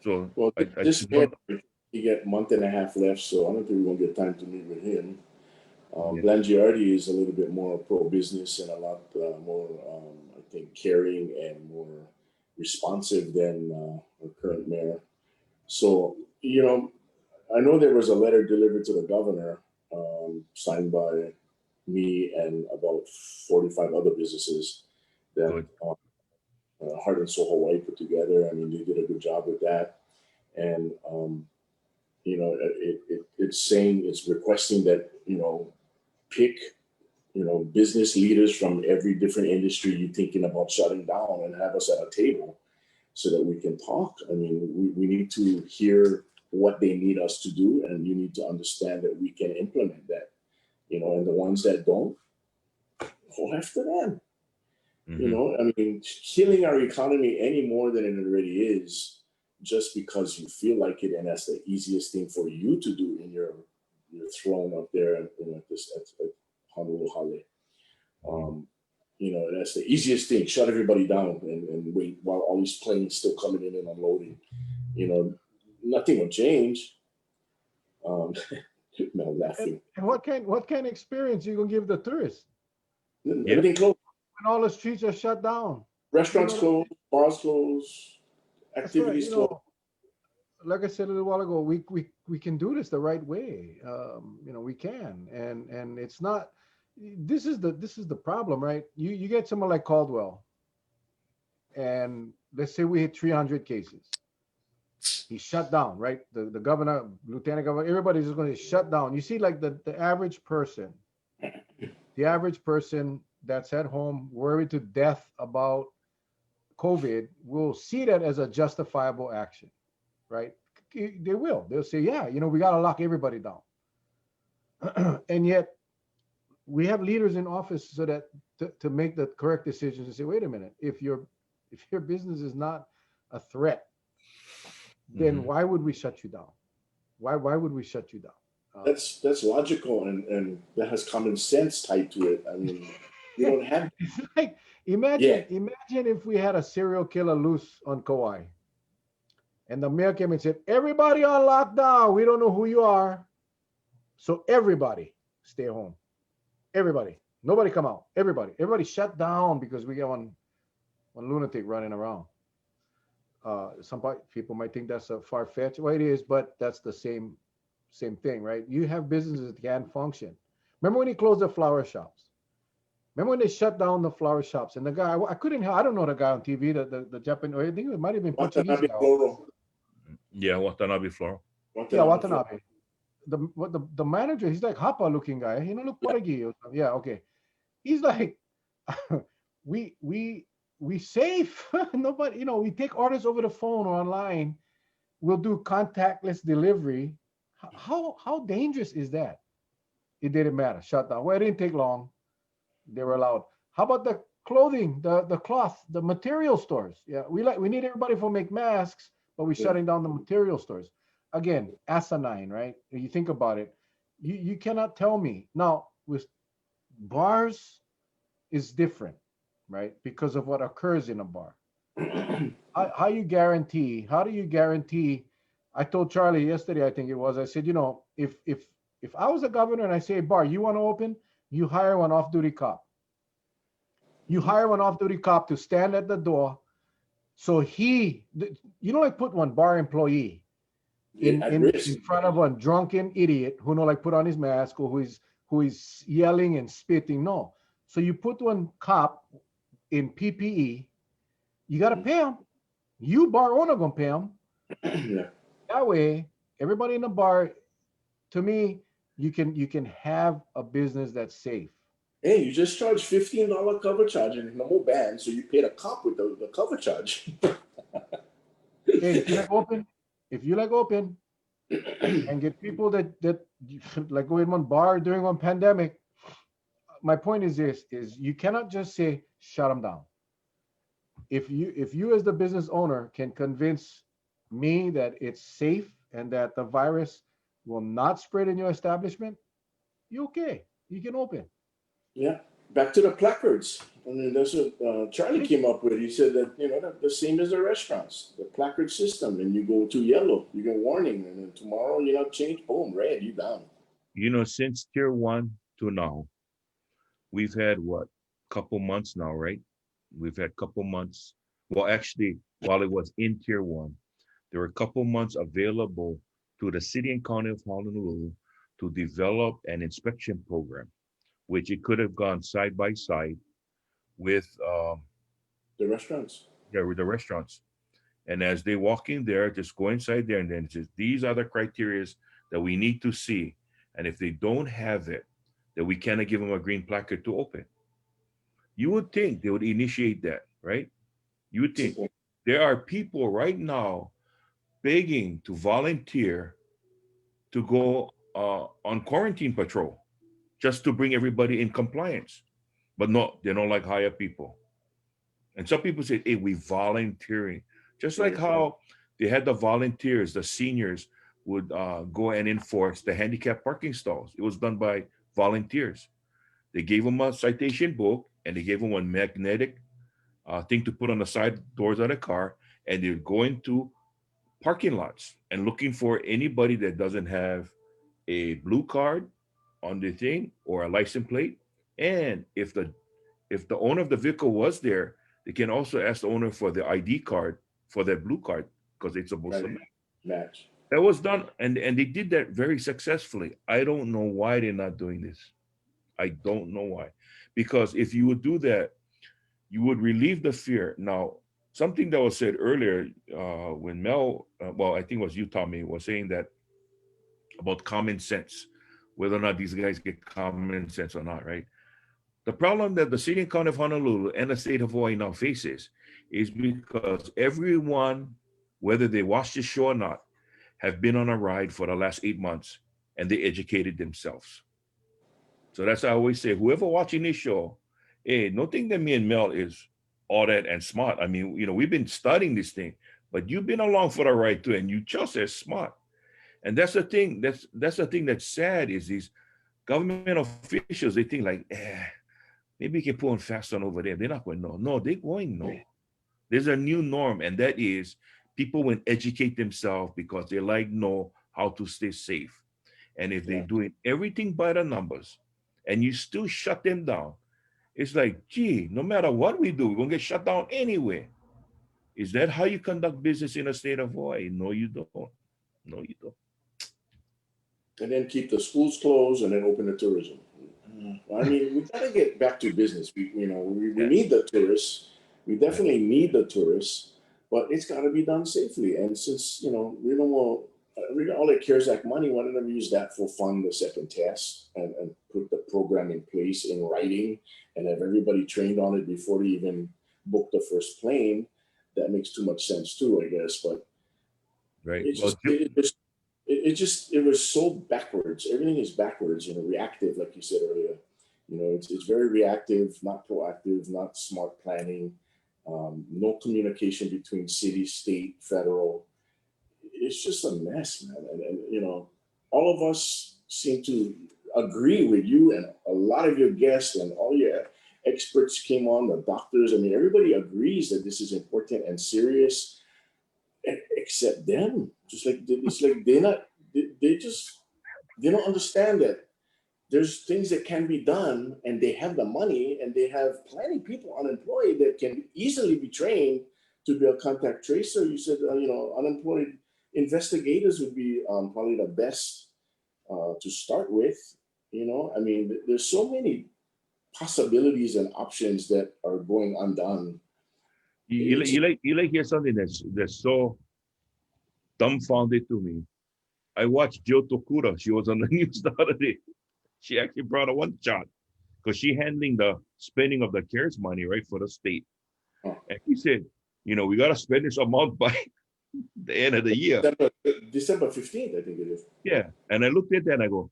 So Well, I this think man, he got a month and a half left, so I don't think we're gonna get time to meet with him. yeah, Blangiardi is a little bit more pro-business and a lot more, I think, caring and more responsive than our current mayor. So, I know there was a letter delivered to the governor, signed by me and about 45 other businesses that good. Heart and Soul Hawaii put together. I mean, they did a good job with that. And, it's saying, it's requesting that, pick business leaders from every different industry you're thinking about shutting down and have us at a table so that we can talk. I mean, we need to hear what they need us to do, and you need to understand that we can implement that, and the ones that don't, go after them. Hmm. I mean, killing our economy any more than it already is just because you feel like it, and that's the easiest thing for you to do in your throne up there at Honolulu. That's the easiest thing. Shut everybody down and wait while all these planes still coming in and unloading. You know, Nothing will change. Um, no laughing. And what kind of experience you gonna give the tourists Yeah. Everything closed. when all the streets are shut down? You Restaurants know, closed. Bars closed. that's right. Activities closed. Like I said a little while ago, we can do this the right way. We can, and it's not. This is the problem, right? You get someone like Caldwell, and let's say we hit 300 cases. He's shut down, right? The governor, lieutenant governor, everybody's just going to shut down. You see, like the average person that's at home worried to death about COVID will see that as a justifiable action, right? They will. They'll say, yeah, we got to lock everybody down. And yet we have leaders in office so that to make the correct decisions and say, wait a minute, if your business is not a threat, then Hmm. why would we shut you down? Why would we shut you down? That's logical, and that has common sense tied to it. I mean, you don't have. It's like Yeah. imagine if we had a serial killer loose on Kauai, and the mayor came and said, "Everybody on lockdown. We don't know who you are, so everybody stay home. Everybody, nobody come out. Everybody shut down because we got one lunatic running around." Some people might think that's a far fetched. Well, it is, but that's the same thing, right? You have businesses that can't function. Remember when he closed the flower shops? Remember when they shut down the flower shops? And the guy, I couldn't, I don't know the guy on TV, the Japanese, or I think it might have been Portuguese Watanabe guy. Floral. Yeah, Watanabe Floral. Yeah, Watanabe Floral. Watanabe. The manager, he's like Hapa looking guy. Look Portuguese. Yeah, okay. He's like, we safe. Nobody, we take orders over the phone or online. We'll do contactless delivery. How dangerous is that? It didn't matter. Shut down. Well, it didn't take long. They were allowed. How about the clothing, the cloth, the material stores? Yeah, we need everybody to make masks, but we're Yeah. shutting down the material stores. Again, asinine, right? When you think about it, you cannot tell me now with bars is different, right? Because of what occurs in a bar. How do you guarantee? I told Charlie yesterday, I think it was, I said, if I was a governor and I say, bar, you want to open, you hire one off-duty cop. You hire one off-duty cop to stand at the door So like put one bar employee At in risk. front of a drunken idiot who like put on his mask or who is yelling and spitting. No. So you put one cop in PPE, you gotta pay him. You bar owner gonna pay him. Yeah. That way, everybody in the bar, to me, you can have a business that's safe. Hey, you just charge $15 cover charge and no more ban, so you paid a cop with the cover charge. Hey, if you like open and get people that like go in one bar during one pandemic, my point is this: is you cannot just say shut them down. If you as the business owner can convince me that it's safe and that the virus will not spread in your establishment, you okay? You can open. Yeah. Back to the placards. I mean, that's what Charlie came up with. He said that, the same as the restaurants, the placard system. And you go to yellow, you get warning. And then tomorrow, change, boom, red, you down. Since tier one to now, we've had what, couple months now, right? We've had couple months. Well, actually, while it was in tier one, there were a couple months available to the city and county of Honolulu to develop an inspection program, which it could have gone side by side with The restaurants. the restaurants. And as they walk in there, just go inside there and then just these are the criterias that we need to see. And if they don't have it, then we cannot give them a green placard to open. You would think they would initiate that, right? You would think Simple. there are people right now begging to volunteer to go on quarantine patrol just to bring everybody in compliance. But no, they don't like hire people. And some people say, hey, we volunteering. Just like Right. how they had the volunteers, the seniors would go and enforce the handicap parking stalls. It was done by volunteers. They gave them a citation book and they gave them a magnetic thing to put on the side doors of the car. And they're going to parking lots and looking for anybody that doesn't have a blue card on the thing or a license plate. And if the owner of the vehicle was there, they can also ask the owner for the ID card for that blue card because it's supposed to Right. match. Match. That was done, and they did that very successfully. I don't know why they're not doing this. I don't know why, because if you would do that, you would relieve the fear. Now, something that was said earlier when Mel, well, I think it was you, Tommy, was saying that about common sense, whether or not these guys get common sense or not, right? The problem that the city and county of Honolulu and the state of Hawaii now faces is because everyone, whether they watch the show or not, have been on a ride for the last 8 months and they educated themselves. So that's why I always say, whoever watching this show, hey, don't think that me and Mel is all that and smart. I mean, we've been studying this thing, but you've been along for the ride too, and you just as smart. And that's the thing. That's the thing that's sad is these government officials. They think like, maybe you can pull on fast on over there. They're not going no. No, they're going no. There's a new norm, and that is people will educate themselves because they like know how to stay safe. And if they're Yeah. doing everything by the numbers, and you still shut them down, it's like, gee, no matter what we do, we're gonna get shut down anyway. Is that how you conduct business in the state of Hawaii? No, you don't. No, you don't. And then keep the schools closed and then open the tourism. I mean, we got to get back to business. We Yeah, need the tourists. We yeah, definitely need the tourists, but it's got to be done safely. And since, we don't want, we got all the CARES Act money, why don't we use that for fund the second test and put the program in place in writing and have everybody trained on it before they even book the first plane? That makes too much sense too, I guess. But right. it Well, just, it was so backwards. Everything is backwards, reactive, like you said earlier. It's very reactive, not proactive, not smart planning, no communication between city, state, federal. It's just a mess, man. And all of us seem to agree with you and a lot of your guests and all your experts came on, the doctors. I mean, everybody agrees that this is important and serious, except them. Just like it's like they don't understand that there's things that can be done and they have the money and they have plenty of people unemployed that can easily be trained to be a contact tracer. You said, unemployed investigators would be probably the best to start with. I mean, there's so many possibilities and options that are going undone. It's You like hear something that's so dumbfounded to me. I watched Joe Tokura. She was on the news the other day. She actually brought a one shot because she handling the spending of the CARES money, right, for the state. uh, And he said, we got to spend this amount by the end of the year. December 15th, I think it is. Yeah. And I looked at that and I go,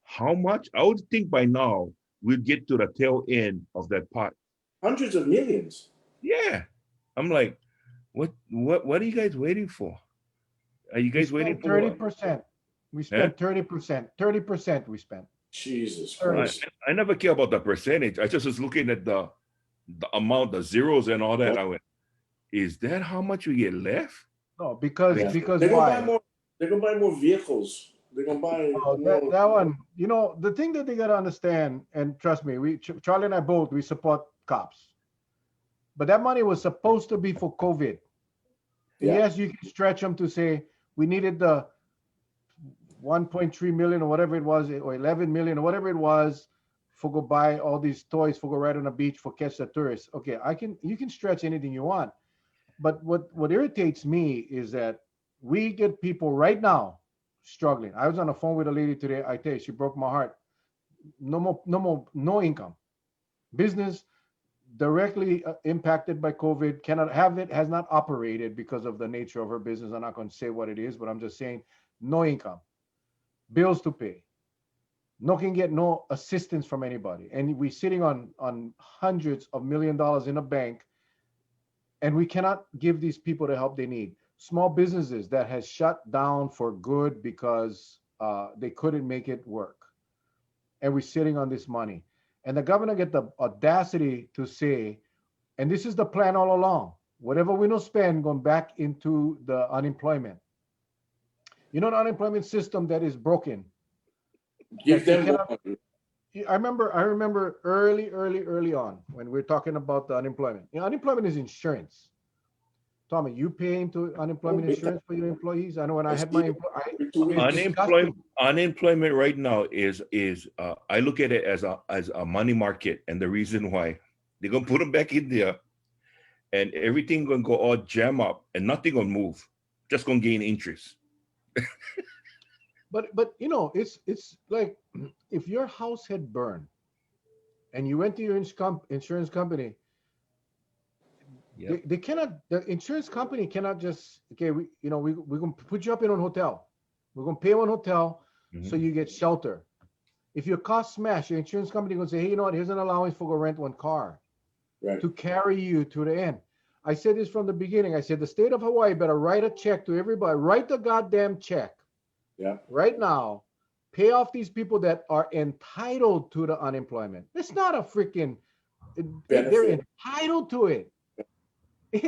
how much? I would think by now we'll get to the tail end of that pot. Hundreds of millions. Yeah. I'm like, what are you guys waiting for? Are you guys waiting for 30%. We spent 30%. 30% we spent. Jesus 30. Christ. I never care about the percentage. I just was looking at the amount, the zeros and all that. I went, is that how much we get left? No, because Yeah. because They're gonna why? buy more. They're gonna buy more vehicles. They're gonna buy. Oh, that one, the thing that they gotta understand, and trust me, Charlie and I both, we support cops. But that money was supposed to be for COVID. Yeah. Yes, you can stretch them to say we needed the 1.3 million or whatever it was, or 11 million or whatever it was, for go buy all these toys, for go ride on the beach, for catch the tourists. Okay, you can stretch anything you want. But what irritates me is that we get people right now struggling. I was on the phone with a lady today. I tell you, she broke my heart. No income. Business directly impacted by COVID, cannot have it, has not operated because of the nature of her business. I'm not going to say what it is, but I'm just saying no income, bills to pay. No can get no assistance from anybody. And we sitting on hundreds of $1 million in a bank, and we cannot give these people the help they need. Small businesses that has shut down for good because they couldn't make it work. And we're sitting on this money. And the governor get the audacity to say, and this is the plan all along, whatever we don't spend going back into the unemployment. The unemployment system that is broken. Give them more. I remember early on when we're talking about the unemployment. Unemployment is insurance. Tommy, you pay into unemployment insurance for your employees? I know when I had my unemployment right now is I look at it as a money market, and the reason why they're gonna put them back in there, and everything gonna go all jam up, and nothing gonna move, just gonna gain interest. But it's like if your house had burned, and you went to your insurance company. Yep. They cannot. The insurance company cannot just we're gonna put you up in a hotel. We're gonna pay one hotel, so you get shelter. If your car smash, your insurance company gonna say, hey, you know what? Here's an allowance for go rent one car, right, to carry you to the end. I said this from the beginning. I said the state of Hawaii better write a check to everybody. Write the goddamn check. Yeah. Right now, pay off these people that are entitled to the unemployment. It's not a freaking. They're entitled to it. They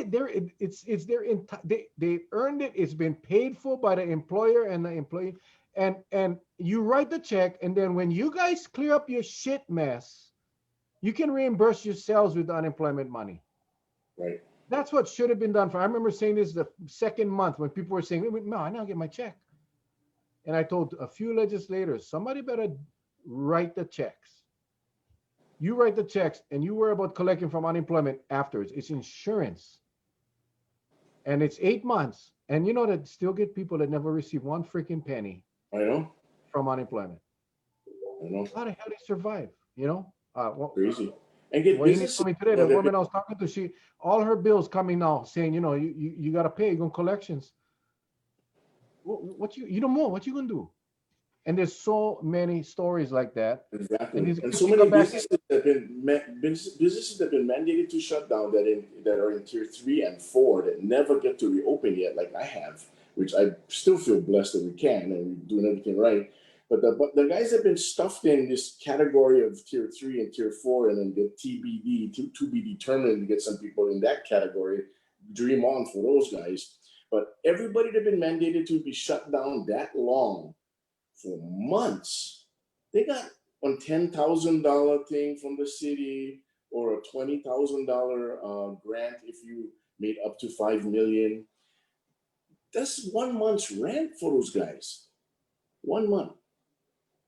earned it. It's been paid for by the employer and the employee, and you write the check, and then when you guys clear up your shit mess, you can reimburse yourselves with the unemployment money. Right. That's what should have been done. I remember saying this the second month when people were saying, "No, I now get my check," and I told a few legislators, somebody better write the checks. You write the checks, and you worry about collecting from unemployment afterwards. It's insurance. And it's 8 months. And that still get people that never receive one freaking penny. I know. From unemployment. I know. How the hell they survive? Crazy. And get business. Today, the woman I was talking to, all her bills coming now saying, you got to pay, you're going collections. What you don't know, what you going to do? And there's so many stories like that. Exactly. And so many businesses that have been mandated to shut down that are in tier 3 and 4 that never get to reopen yet, like I have, which I still feel blessed that we can and we're doing everything right. But the guys have been stuffed in this category of tier 3 and tier 4, and then the TBD, to be determined, to get some people in that category. Dream on for those guys. But everybody that been mandated to be shut down that long, for months, they got a $10,000 thing from the city or a $20,000 grant if you made up to 5 million. That's 1 month's rent for those guys. 1 month.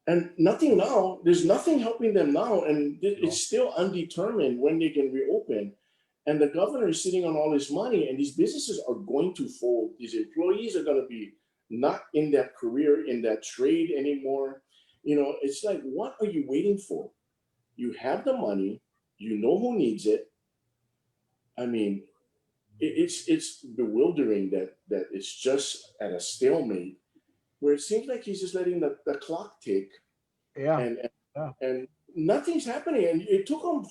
And nothing now, there's nothing helping them now. And it's still undetermined when they can reopen. And the governor is sitting on all this money, and these businesses are going to fold. These employees are going to be not in that career, in that trade anymore. It's like, what are you waiting for? You have the money, you know who needs it. I mean, it's bewildering that it's just at a stalemate, where it seems like he's just letting the clock tick, Yeah. and Yeah. and nothing's happening. And it took him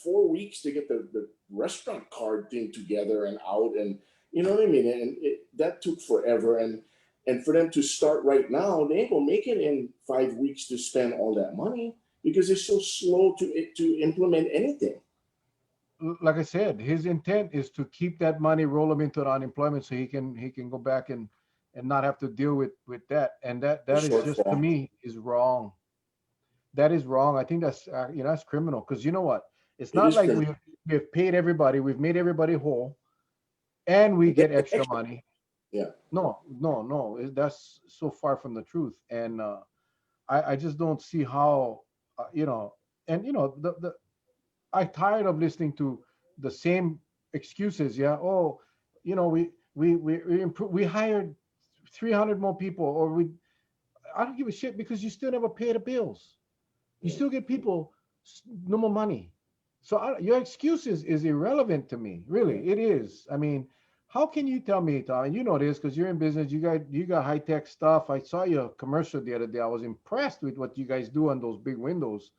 4 weeks to get the restaurant card thing together and out, and you know what I mean. And that took forever. And for them to start right now, they ain't gonna make it in 5 weeks to spend all that money, because they're so slow to implement anything. Like I said, his intent is to keep that money, roll him into the unemployment, so he can go back and not have to deal with that. And that is just, to Shortfall. me, is wrong. That is wrong. I think that's that's criminal, because you know what? It's It not is like criminal. we've paid everybody, we've made everybody whole, and we get extra Extra. money. Yeah. No, no, no. That's so far from the truth. And I just don't see how, and the I tired of listening to the same excuses. Yeah. Oh, we hired 300 more people, or I don't give a shit, because you still never pay the bills. You still get people no more money. So your excuses is irrelevant to me. Really, it is. I mean, how can you tell me, Tom? And you know this because you're in business. You got high tech stuff. I saw your commercial the other day. I was impressed with what you guys do on those big windows.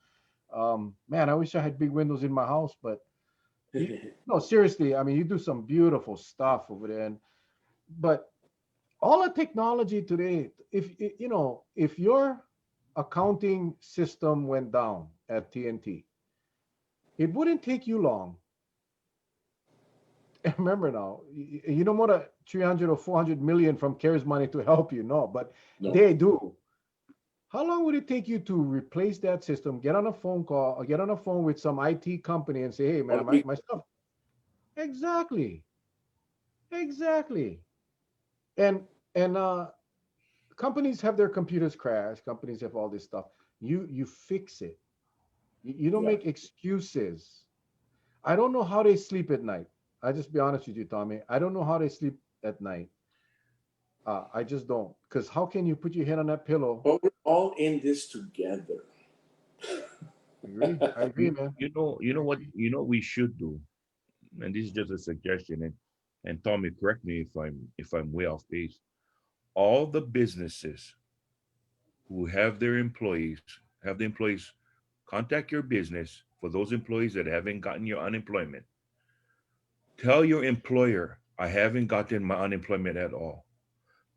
Man, I wish I had big windows in my house, but no, seriously. I mean, you do some beautiful stuff over there. But all the technology today, if your accounting system went down at TNT, it wouldn't take you long. Remember now, you don't want a 300 or 400 million from CARES money to help you, no, but No. they do. How long would it take you to replace that system, get on a phone call, or get on a phone with some IT company and say, hey, man, 1 week. my stuff. Exactly. Exactly. And companies have their computers crash. Companies have all this stuff. You fix it. You don't Yeah. make excuses. I don't know how they sleep at night. I just be honest with you, Tommy. I don't know how they sleep at night. I just don't. Because how can you put your head on that pillow? But we're all in this together. I agree, man. You know what we should do, and this is just a suggestion, and Tommy, correct me if I'm way off base. All the businesses who have the employees contact your business. For those employees that haven't gotten your unemployment, tell your employer, I haven't gotten my unemployment at all.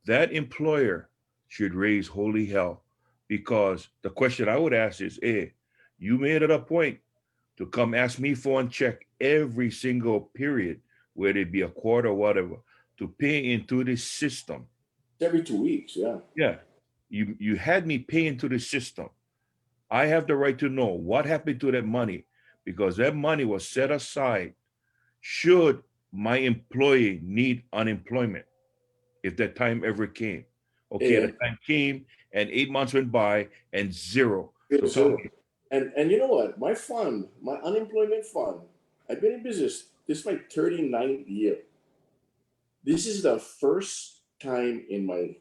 That employer should raise holy hell, because the question I would ask is, hey, you made it a point to come ask me for a check every single period, whether it be a quarter or whatever, to pay into this system. Every 2 weeks, yeah. Yeah, you had me pay into the system. I have the right to know what happened to that money, because that money was set aside should my employee need unemployment, if that time ever came. Okay, the And time came and 8 months went by and zero. So tell zero. me, And you know what? My fund, my unemployment fund, I've been in business. This is my 39th year. This is the first time in my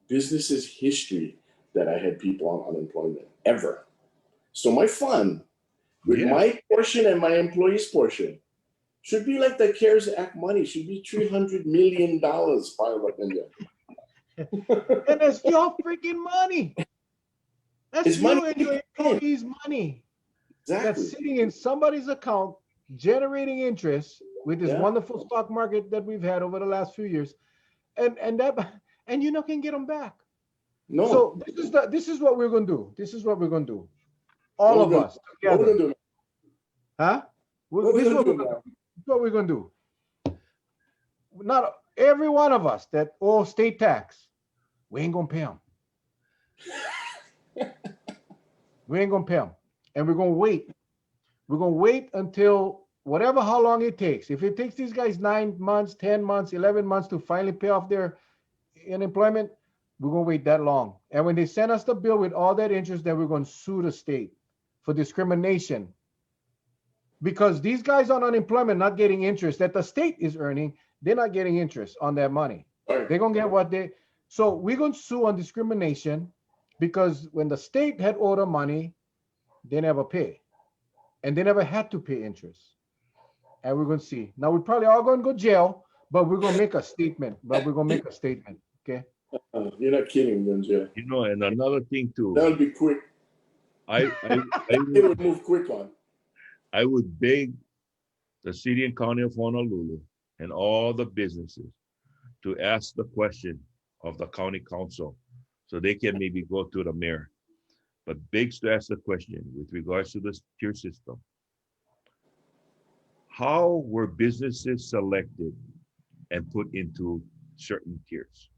business's history that I had people on unemployment ever. So my fund, with yeah, my portion and my employees' portion, should be like the CARES Act money. Should be $300 million piled up in there. And that's your freaking money. That's It's money you and we your pay in. employees' money that's Exactly. sitting in somebody's account, generating interest with this Yeah. wonderful stock market that we've had over the last few years, and that, and you know, can get them back. No. So this is what we're gonna do. This is what we're gonna do. What All we of gonna us what we together, gonna do? huh? What we This is gonna what we're do gonna now? do. This is what we're gonna do. Not every one of us that owe state tax, we ain't gonna pay them. We ain't gonna pay them, and we're gonna wait. We're gonna wait until whatever, how long it takes. If it takes these guys 9 months, 10 months, 11 months to finally pay off their unemployment, we're going to wait that long. And when they send us the bill with all that interest, then we're going to sue the state for discrimination. Because these guys on unemployment not getting interest that the state is earning, they're not getting interest on that money. Right. They're going to get what they, so we're going to sue on discrimination because when the state had owed them money, they never pay. And they never had to pay interest. And we're going to see. Now, we're probably all going to go jail, but we're going to make a statement. Okay? You're not kidding, Gunja. You know, and another thing too, That would be quick. I They would move quick on. I would beg the city and county of Honolulu and all the businesses to ask the question of the county council so they can maybe go to the mayor. But begs to ask the question with regards to this tier system. How were businesses selected and put into certain tiers?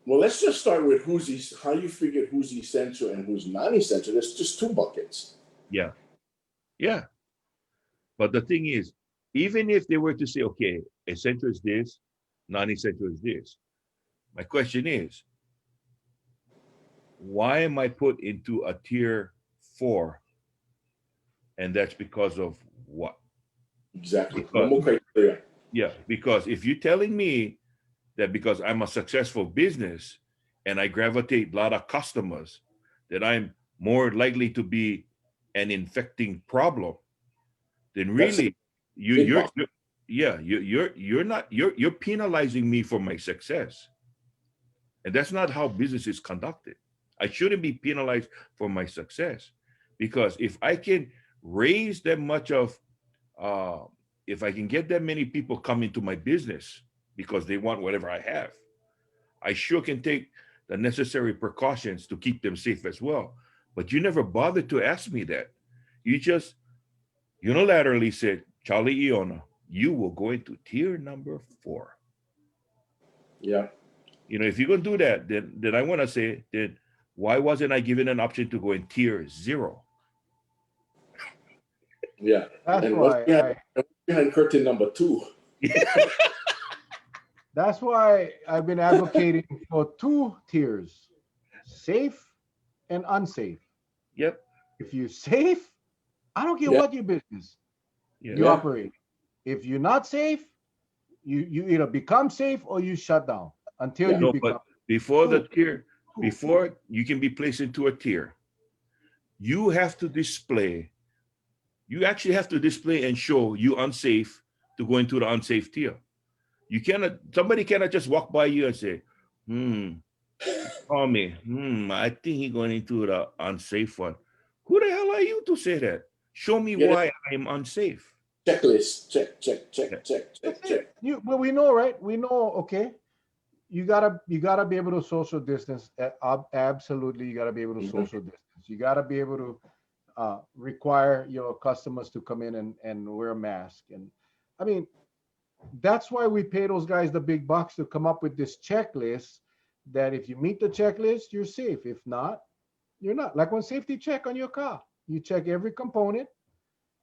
Well, let's just start with how you figure who's essential and who's non-essential. There's just two buckets. Yeah. Yeah. But the thing is, even if they were to say, okay, essential is this, non-essential is this, my question is, why am I put into a tier 4? And that's because of what? Exactly. Because, Normal criteria. yeah, because if you're telling me that because I'm a successful business and I gravitate a lot of customers, that I'm more likely to be an infecting problem, then really you're penalizing me for my success. And that's not how business is conducted. I shouldn't be penalized for my success, because if I can raise that much of, if I can get that many people come into my business because they want whatever I have, I sure can take the necessary precautions to keep them safe as well. But you never bothered to ask me that. You just unilaterally said, Charlie Iona, you will go into tier number 4. Yeah. You know, if you're going to do that, then I want to say that why wasn't I given an option to go in tier 0? Yeah. That's and why behind curtain number 2. that's why I've been advocating for 2 tiers, safe and unsafe. Yep. If you're safe, I don't care Yeah. what your business Yeah. you operate. If you're not safe, you either become safe or you shut down until you No, become. but before the Cool. tier, Cool. before you can be placed into a tier, you have to display, you actually have to display and show you unsafe to go into the unsafe tier. You cannot, somebody cannot just walk by you and say, call me, I think he's going into the unsafe one. Who the hell are you to say that? Show me Get it? why I'm unsafe. Checklist. Check. That's it. Well, we know, right? We know. Okay, you gotta be able to social distance. Absolutely, you gotta be able to social distance. You gotta be able to require your customers to come in and wear a mask. And I mean, that's why we pay those guys the big bucks to come up with this checklist. That if you meet the checklist, you're safe. If not, you're not. Like one safety check on your car, you check every component.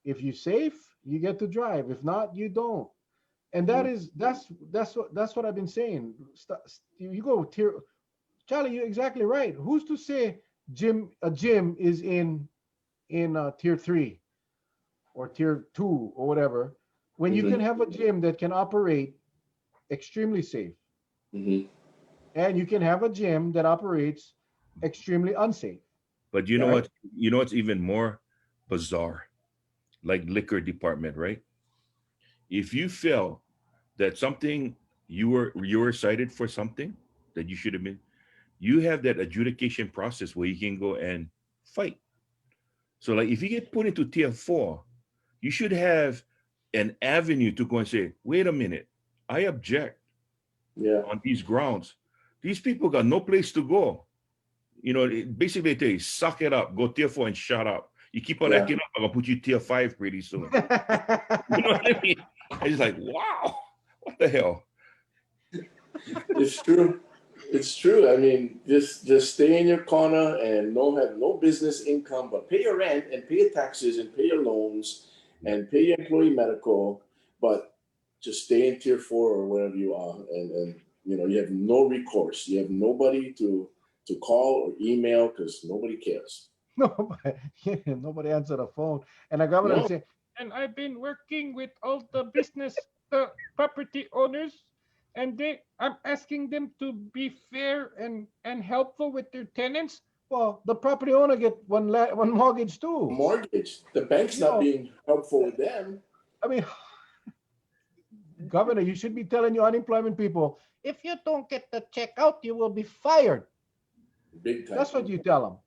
If you're safe, you get to drive. If not, you don't. And that's what I've been saying. You go tier, Charlie, you're exactly right. Who's to say a gym is in tier 3 or tier 2 or whatever, when you can have a gym that can operate extremely safe, and you can have a gym that operates extremely unsafe. But you know Right. what? You know what's even more bizarre? Like liquor department, right? If you feel that something you were cited for something that you should have been, you have that adjudication process where you can go and fight. So like if you get put into tier 4, you should have an avenue to go and say, wait a minute, I object on these grounds. These people got no place to go. You know, basically they tell you, suck it up, go tier 4 and shut up. You keep on acting up, I'm gonna put you tier 5 pretty soon. You know what I mean? It's like, wow, what the hell? It's true. It's true. I mean, just stay in your corner and have no business income, but pay your rent and pay your taxes and pay your loans and pay your employee medical, but just stay in tier 4 or wherever you are, and you have no recourse. You have nobody to call or email because nobody cares. Nobody, nobody answered the phone. And the governor No, say, and I've been working with all the business, the property owners, and I'm asking them to be fair and helpful with their tenants. Well, the property owner get one mortgage too. mortgage. The bank's You not know, being helpful with them. I mean, governor, you should be telling your unemployment people, if you don't get the check out, you will be fired. Big time. That's what you tell them.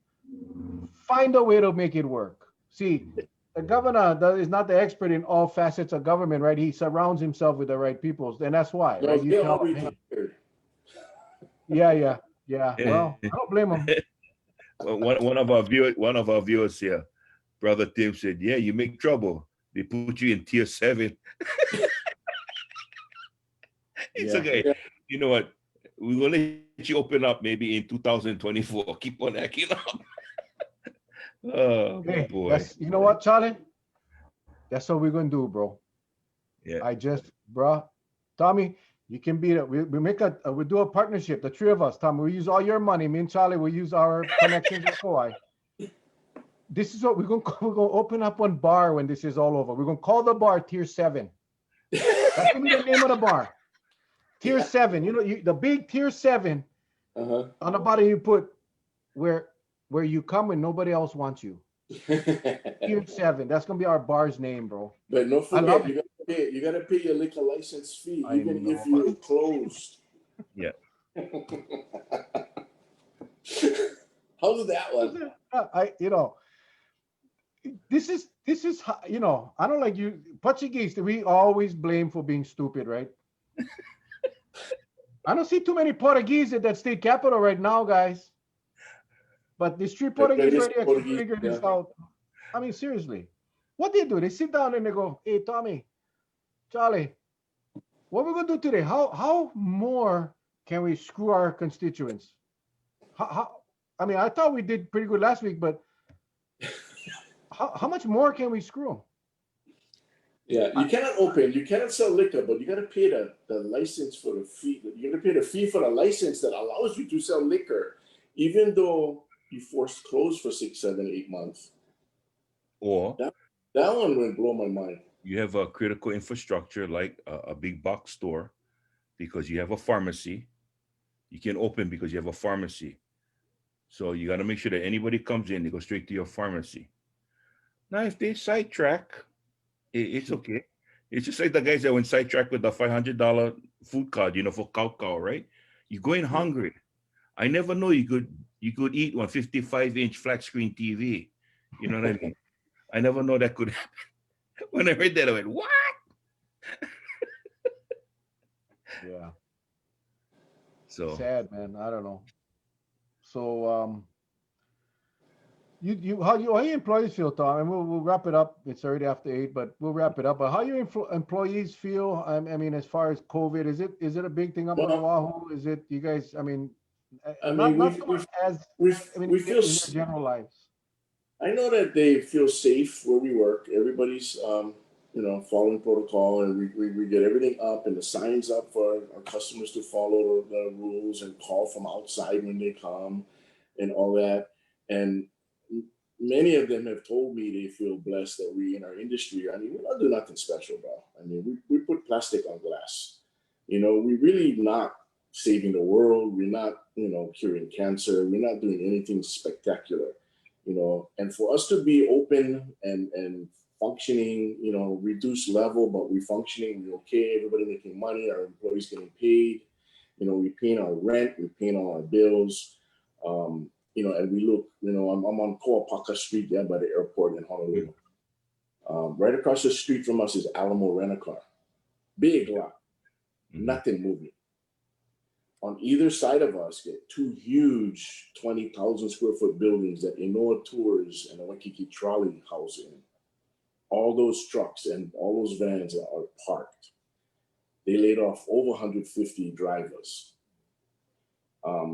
Find a way to make it work. See, the governor is not the expert in all facets of government, right? He surrounds himself with the right people, and that's why, No, right? You they're tell all him, hey, retired. yeah. Well, I don't blame him. Well, one of our viewers here, Brother Tim said, "Yeah, you make trouble. They put you in tier 7." It's Yeah. okay. Yeah. You know what? We're gonna let you open up maybe in 2024. Keep on acting up. Oh Hey, boy. you know what, Charlie? That's what we're gonna do, bro. Yeah. Bro, Tommy, you can be we make we do a partnership, the three of us. Tommy, we use all your money. Me and Charlie will use our connections with Hawaii. This is what we're gonna open up one bar when this is all over. We're gonna call the bar Tier 7. That's gonna be the name of the bar. Tier 7. You know, the big Tier 7 Uh-huh. on the bottom you put where you come when nobody else wants you. Tier 7. That's gonna be our bar's name, bro. But don't I love forget, it. you gotta pay your liquor license fee, I even if know. you're closed. Yeah. How's that one? This is I don't like you Portuguese. We always blame for being stupid, right? I don't see too many Portuguese at that state capital right now, guys. But these three Portuguese right here can figure this out. I mean, seriously, what they do? They sit down and they go, "Hey, Tommy, Charlie, what we're gonna do today? How more can we screw our constituents? How I mean, I thought we did pretty good last week, but how much more can we screw them?" Yeah, you cannot sell liquor, but you got to pay the license for the fee. You got to pay the fee for the license that allows you to sell liquor, even though you forced closed for 6, 7, 8 months. Or That one would blow my mind. you have a critical infrastructure like a big box store because you have a pharmacy. You can open because you have a pharmacy. So you got to make sure that anybody comes in, they go straight to your pharmacy. Now, if they sidetrack, it's okay. It's just like the guys that went sidetracked with the $500 food card, for cow, right? You go in hungry. I never know you could eat on 55-inch flat screen TV. You know what I mean? I never know that could happen. When I heard that, I went, "What?" Yeah. So Sad, man. I don't know. So how your employees feel, Tom? And we'll wrap it up. It's already after 8, but we'll wrap it up. But how your employees feel? I mean, as far as COVID, is it a big thing up on Well, Oahu? Is it you guys? I mean, I not mean, so much as we feel. in their general lives. I know that they feel safe where we work. Everybody's, following protocol, and we get everything up and the signs up for our customers to follow the rules and call from outside when they come and all that. And many of them have told me they feel blessed that we in our industry. I mean, we don't do nothing special, bro. I mean, we put plastic on glass. We really not saving the world. We're not, curing cancer. We're not doing anything spectacular. And for us to be open and functioning, reduced level, but we functioning, we okay, everybody making money, our employees getting paid, we paying our rent, we paying all our bills, and we look, I'm on Koapaka Street there by the airport in Honolulu. Right across the street from us is Alamo Rent-A-Car. Big lot, nothing moving. On either side of us, get two huge 20,000 square foot buildings that Inoa Tours and the Waikiki Trolley house in. All those trucks and all those vans are parked. They laid off over 150 drivers.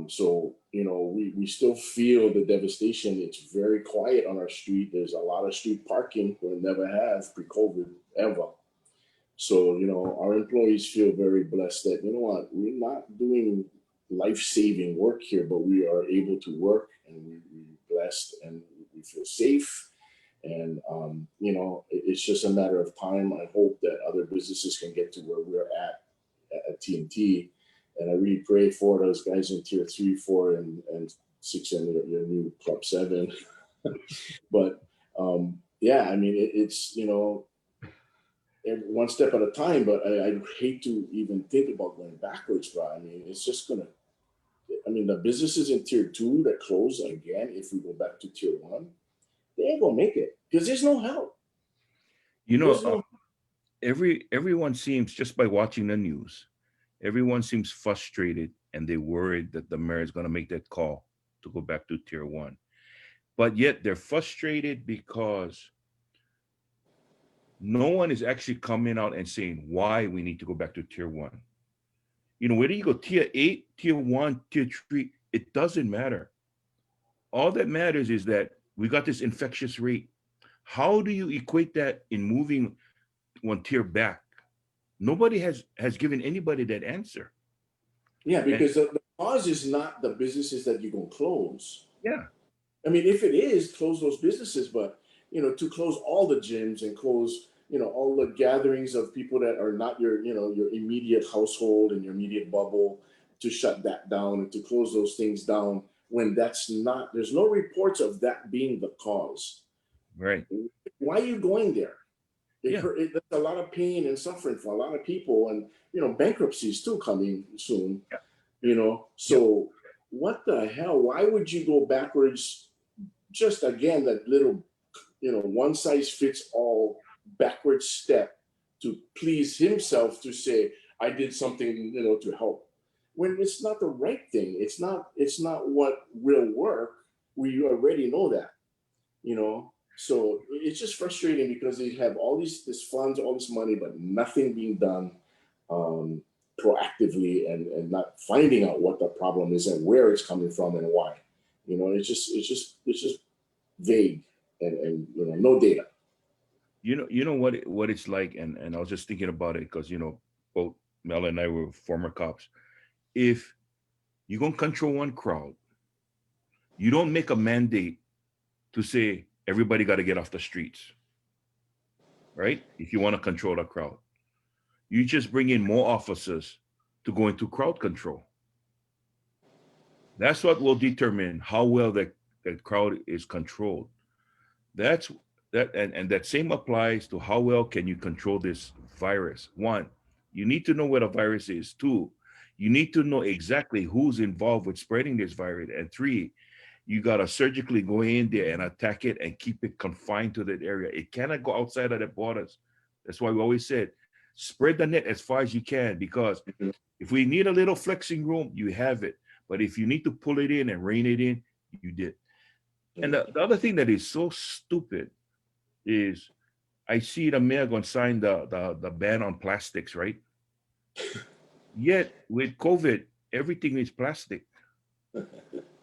So, we still feel the devastation. It's very quiet on our street. There's a lot of street parking we never have pre-COVID ever. So, our employees feel very blessed that, what, we're not doing life-saving work here, but we are able to work, and we're blessed, and we feel safe. And, it's just a matter of time. I hope that other businesses can get to where we're at T&T. And I really pray for those guys in tier 3, 4, and 6, and your new club 7. But yeah, I mean, it's, one step at a time, but I hate to even think about going backwards, bro. I mean, it's just gonna, the businesses in tier 2 that close again, if we go back to tier 1, they ain't gonna make it because there's no help. You know, There's no, everyone seems, just by watching the news, everyone seems frustrated and they worried that the mayor is going to make that call to go back to tier 1. But yet they're frustrated because no one is actually coming out and saying why we need to go back to tier 1. Whether you go tier 8, tier 1, tier 3, it doesn't matter. All that matters is that we got this infectious rate. How do you equate that in moving one tier back? Nobody has given anybody that answer. yeah, And because the cause is not the businesses that you're gonna close. yeah, I mean, if it is, close those businesses, but to close all the gyms and close, all the gatherings of people that are not your immediate household and your immediate bubble, to shut that down and to close those things down when there's no reports of that being the cause. right. Why are you going there? Yeah. There's a lot of pain and suffering for a lot of people, and bankruptcies too coming soon. Yeah. Yeah. So what the hell? Why would you go backwards? Just again, that little, one size fits all backward step to please himself, to say I did something, to help, when it's not the right thing. It's not what will work. We already know that, so it's just frustrating because they have all this funds, all this money, but nothing being done proactively, and not finding out what the problem is and where it's coming from and why. It's just vague, and no data. You know what it's like, and I was just thinking about it because both Mel and I were former cops. If you're gonna control one crowd, you don't make a mandate to say everybody got to get off the streets, right? If you want to control the crowd, you just bring in more officers to go into crowd control. That's what will determine how well that crowd is controlled. That's and that same applies to how well can you control this virus. One, you need to know what a virus is. Two, you need to know exactly who's involved with spreading this virus. And three, you gotta surgically go in there and attack it and keep it confined to that area. It cannot go outside of the borders. That's why we always said spread the net as far as you can, because if we need a little flexing room, you have it. But if you need to pull it in and rein it in, you did. And the other thing that is so stupid is I see the mayor going to sign the ban on plastics, right? Yet with COVID, everything is plastic.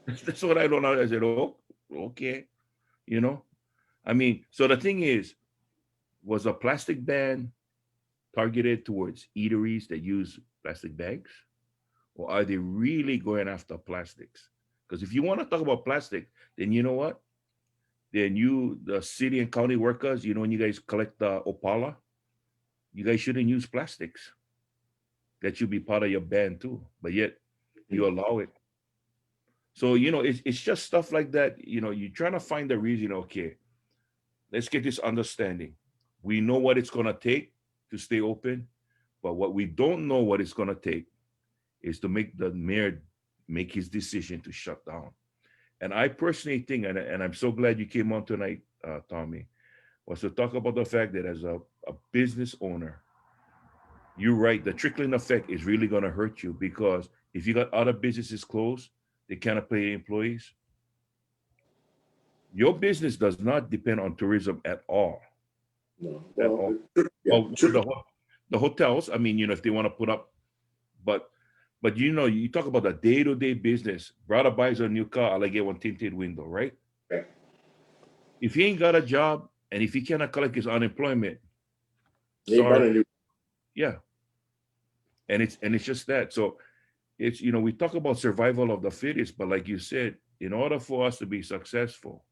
That's what I don't know. I said, oh, okay. You know, I mean, so the thing is, was a plastic ban targeted towards eateries that use plastic bags? Or are they really going after plastics? Because if you want to talk about plastic, then you know what? Then you, the city and county workers, when you guys collect the Opala, you guys shouldn't use plastics. That should be part of your ban too. But yet you allow it. So, it's just stuff like that. You're trying to find the reason, okay, let's get this understanding. We know what it's going to take to stay open, but what we don't know what it's going to take is to make the mayor make his decision to shut down. And I personally think, and I'm so glad you came on tonight, Tommy, was to talk about the fact that as a business owner, you're right, the trickling effect is really going to hurt you, because if you got other businesses closed, they cannot pay employees. Your business does not depend on tourism at all. No, At well, all. yeah, Well, the hotels, I mean, if they want to put up, but But you know, you talk about the day-to-day business. Brother buys a new car, I'll get one tinted window, right? Right. If he ain't got a job and if he cannot collect his unemployment, They bought sorry, a new. yeah. And it's just that. So it's, you know, we talk about survival of the fittest, but like you said, in order for us to be successful,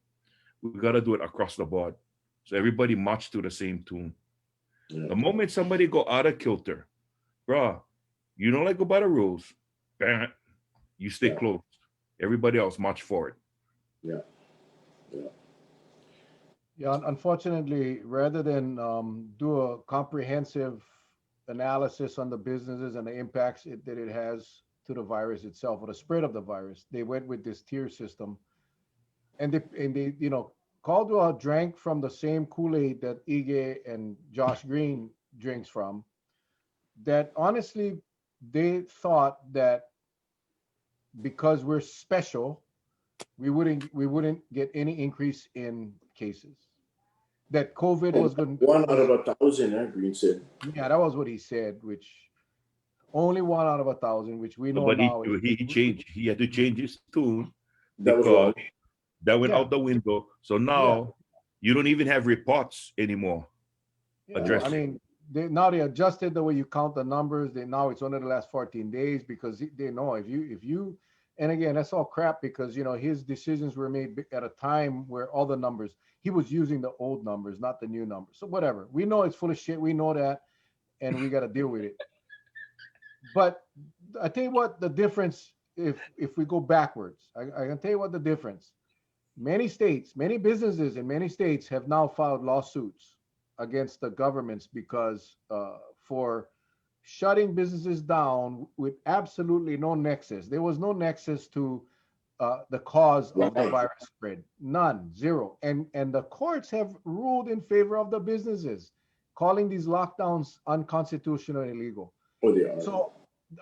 we got to do it across the board. So everybody march to the same tune. Yeah. The moment somebody go out of kilter, bruh, you don't like go by the rules, bam, you stay Yeah. close. Everybody else march forward. Yeah. Yeah. Yeah, unfortunately, rather than do a comprehensive analysis on the businesses and the impacts that it has to the virus itself or the spread of the virus, they went with this tier system, and they Caldwell drank from the same Kool-Aid that Ige and Josh Green drinks from. That honestly, they thought that because we're special, we wouldn't get any increase in cases. That COVID Oh, was going one out was of 1,000, Green said. yeah, that was what he said, which only 1 out of 1,000, which we No, know but he now is he changed. He had to change his tune That was because wrong. that went yeah, out the window. So yeah, now you don't even have reports anymore yeah. I addressing. mean, now they adjusted the way you count the numbers. They now it's only the last 14 days because they know if you and again that's all crap because his decisions were made at a time where all the numbers he was using the old numbers, not the new numbers. So whatever, we know it's full of shit. We know that, and we got to deal with it. But I tell you what the difference if we go backwards. I can tell you what the difference. Many states, many businesses in many states have now filed lawsuits against the governments because for shutting businesses down with absolutely no nexus. There was no nexus to the cause of the Right. virus spread. None, zero. And the courts have ruled in favor of the businesses, calling these lockdowns unconstitutional and illegal. Oh, they are. So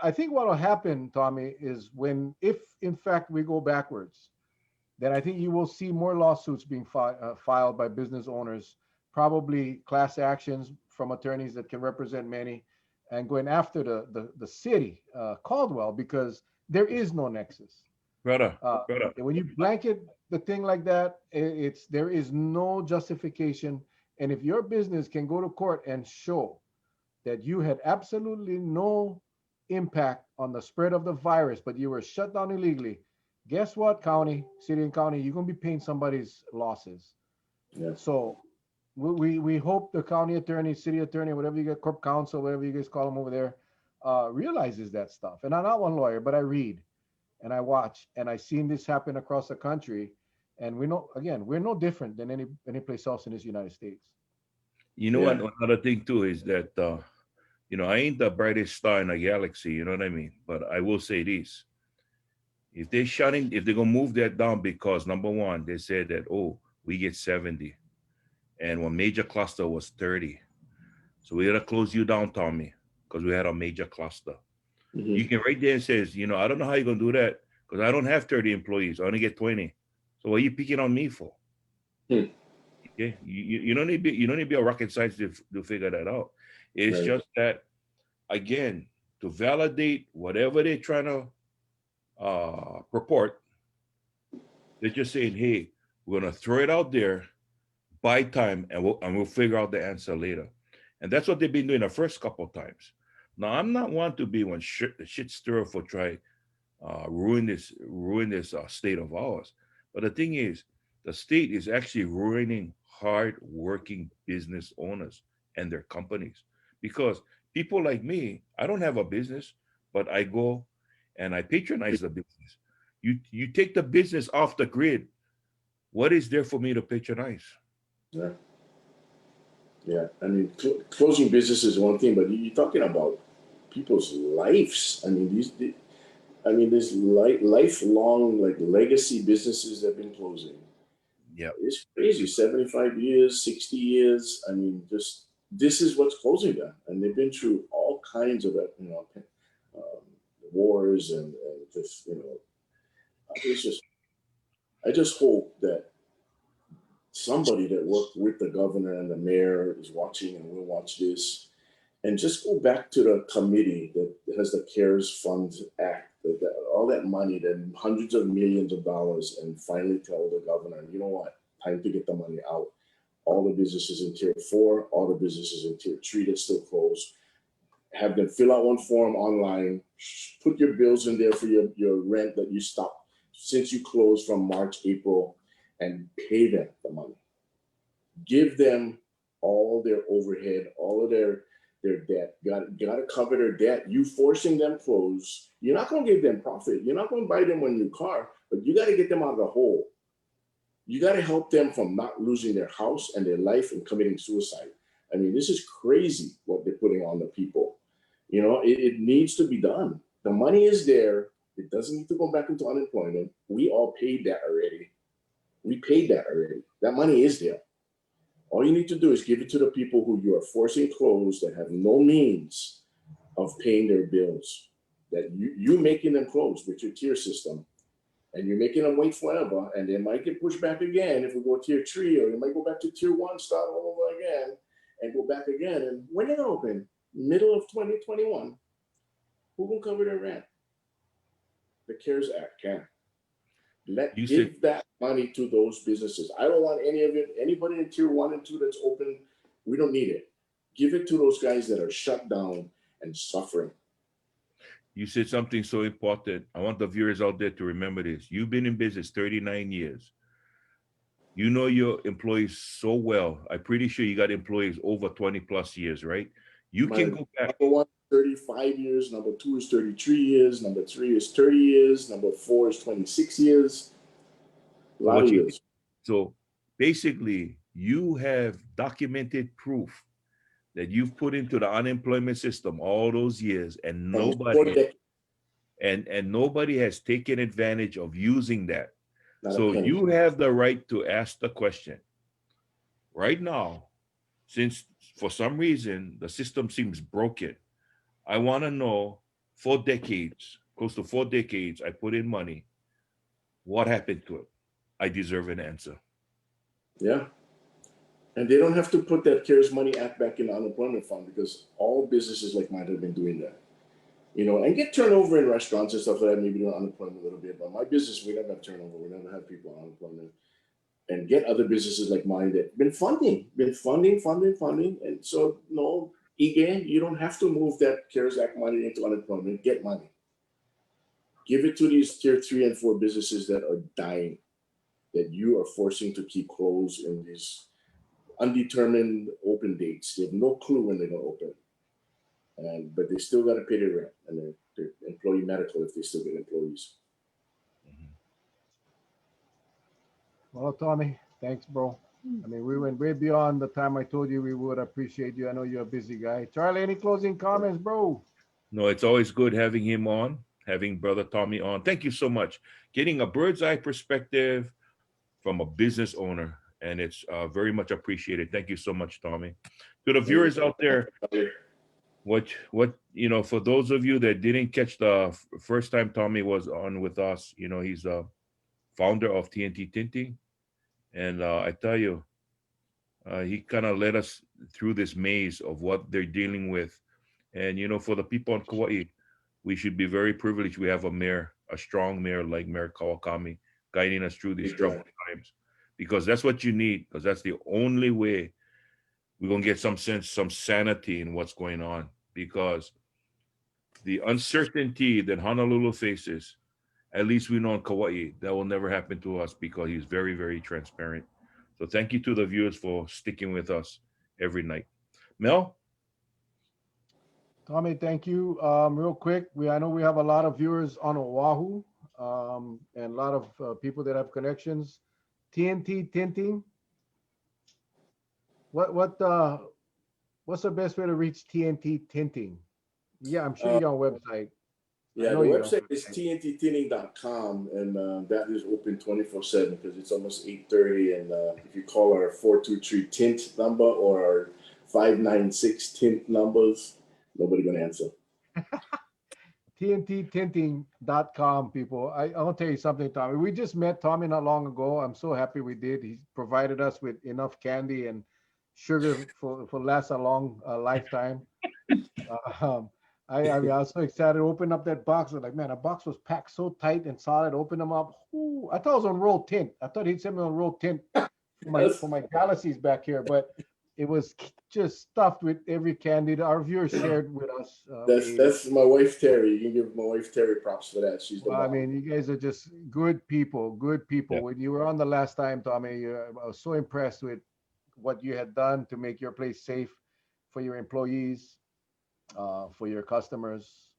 I think what will happen, Tommy, is if in fact we go backwards, then I think you will see more lawsuits being filed by business owners, probably class actions from attorneys that can represent many, and going after the city, Caldwell, because there is no nexus. Brother, Uh, brother, when you blanket the thing like that, there is no justification. And if your business can go to court and show that you had absolutely no impact on the spread of the virus, but you were shut down illegally, guess what, county, city and county, you're going to be paying somebody's losses. Yeah. So we hope the county attorney, city attorney, whatever you get, corp counsel, whatever you guys call them over there, realizes that stuff. And I'm not one lawyer, but I read and I watch and I seen this happen across the country. And we know, again, we're no different than any place else in this United States. you know what? Yeah. Another thing too is that I ain't the brightest star in the galaxy. You know what I mean? But I will say this: if they're gonna move that down because number one, they said that we get 70, and one major cluster was 30, so we gotta close you down, Tommy, because we had a major cluster. Hmm. You can right there and says, I don't know how you're gonna do that because I don't have 30 employees. I only get 20. So what are you picking on me for? Hmm. Okay, you don't need to be a rocket scientist to figure that out. It's Right. just that again to validate whatever they're trying to purport. They're just saying, "Hey, we're gonna throw it out there, buy time, and we'll figure out the answer later." And that's what they've been doing the first couple of times. Now, I'm not one to be one shit stirrer for try ruin this state of ours. But the thing is, the state is actually ruining hard-working business owners and their companies because people like me, I don't have a business, but I go and I patronize the business. You take the business off the grid. What is there for me to patronize? Yeah. Yeah. I mean, closing business is one thing, but you're talking about people's lives. I mean, there's lifelong like legacy businesses that have been closing. Yeah. It's crazy. 75 years, 60 years. I mean, just this is what's closing them, and they've been through all kinds of um, wars and just it's just. I just hope that somebody that worked with the governor and the mayor is watching and will watch this And just go back to the committee that has the CARES Funds Act, all that money, then hundreds of millions of dollars, and finally tell the governor, you know what, time to get the money out. All the businesses in tier 4, all the businesses in tier 3 that still closed, have them fill out one form online, put your bills in there for your rent that you stopped since you closed from March, April, and pay them the money. Give them all their overhead, all of their debt. Got to cover their debt. You forcing them close, you're not going to give them profit. You're not going to buy them a new car, but you got to get them out of the hole. You got to help them from not losing their house and their life and committing suicide. I mean, this is crazy what they're putting on the people. You know, it needs to be done. The money is there. It doesn't need to go back into unemployment. We all paid that already. We paid that already. That money is there. All you need to do is give it to the people who you are forcing closed that have no means of paying their bills. That you making them close with your tier system, and you're making them wait forever, and they might get pushed back again if we go tier 3, or you might go back to tier 1, start all over again, and go back again. And when they open, middle of 2021, who will cover their rent? The CARES Act can. Give that money to those businesses. I don't want any of it. Anybody in tier 1 and 2 that's open, we don't need it. Give it to those guys that are shut down and suffering. You said something so important. I want the viewers out there to remember this. You've been in business 39 years. You know your employees so well. I'm pretty sure you got employees over 20 plus years, right? You can go back. Number 1 is 35 years, number 2 is 33 years, number 3 is 30 years, number 4 is 26 years. A lot of years. So basically, you have documented proof that you've put into the unemployment system all those years, and nobody has taken advantage of using that. So you have the right to ask the question right now, since for some reason the system seems broken. I want to know, for decades, close to 4 decades, I put in money. What happened to it? I deserve an answer. Yeah. And they don't have to put that CARES Money Act back in the unemployment fund, because all businesses like mine have been doing that. You know, and get turnover in restaurants and stuff like that, maybe do unemployment a little bit. But my business, we never have turnover. We never have people on unemployment. And get other businesses like mine that been funding. And so, no, again, you don't have to move that CARES Act money into unemployment. Get money. Give it to these tier 3 and 4 businesses that are dying, that you are forcing to keep closed in these undetermined open dates. They have no clue when they're going to open. But they still got to pay their rent and their employee medical if they still get employees. Well, Tommy, thanks, bro. I mean, we went way beyond the time I told you we would. Appreciate you. I know you're a busy guy. Charlie, any closing comments, bro? No, it's always good having him on, having Brother Tommy on. Thank you so much. Getting a bird's eye perspective from a business owner, and it's very much appreciated. Thank you so much, Tommy. To the viewers out there, what for those of you that didn't catch the first time Tommy was on with us, he's a founder of T&T Tinting, and I tell you, he kind of led us through this maze of what they're dealing with. And for the people in Kauai, we should be very privileged. We have a strong mayor like Mayor Kawakami, guiding us through these troubled times, because that's what you need, because that's the only way we're going to get some sanity in what's going on, because the uncertainty that Honolulu faces, at least we know in Kauai, that will never happen to us, because he's very, very transparent. So thank you to the viewers for sticking with us every night. Mel? Tommy, thank you. Real quick, I know we have a lot of viewers on Oahu, and a lot of people that have connections. T&T Tinting. What's the best way to reach T&T Tinting? Yeah, I'm sure you're on website. Yeah, the website is tnttinting.com, and that is open 24/7 because it's almost 8:30. And if you call our 423 tint number or our 596 tint numbers, nobody gonna answer. tnttinting.com, people. I'll tell you something, Tommy. We just met Tommy not long ago. I'm so happy we did. He provided us with enough candy and sugar for last a long lifetime. Um, I mean, I was so excited to open up that box. I was like, man, a box was packed so tight and solid. Open them up. Ooh, I thought it was on roll tint. I thought he'd send me on roll tint That's for my galaxies back here, but it was just stuffed with every candy that our viewers shared with us. We ate it. that's my wife Terry. You can give my wife Terry props for that. She's the Well, I bomb. mean, you guys are just good people. Good people. Yeah. When you were on the last time, Tommy, I was so impressed with what you had done to make your place safe for your employees, for your customers,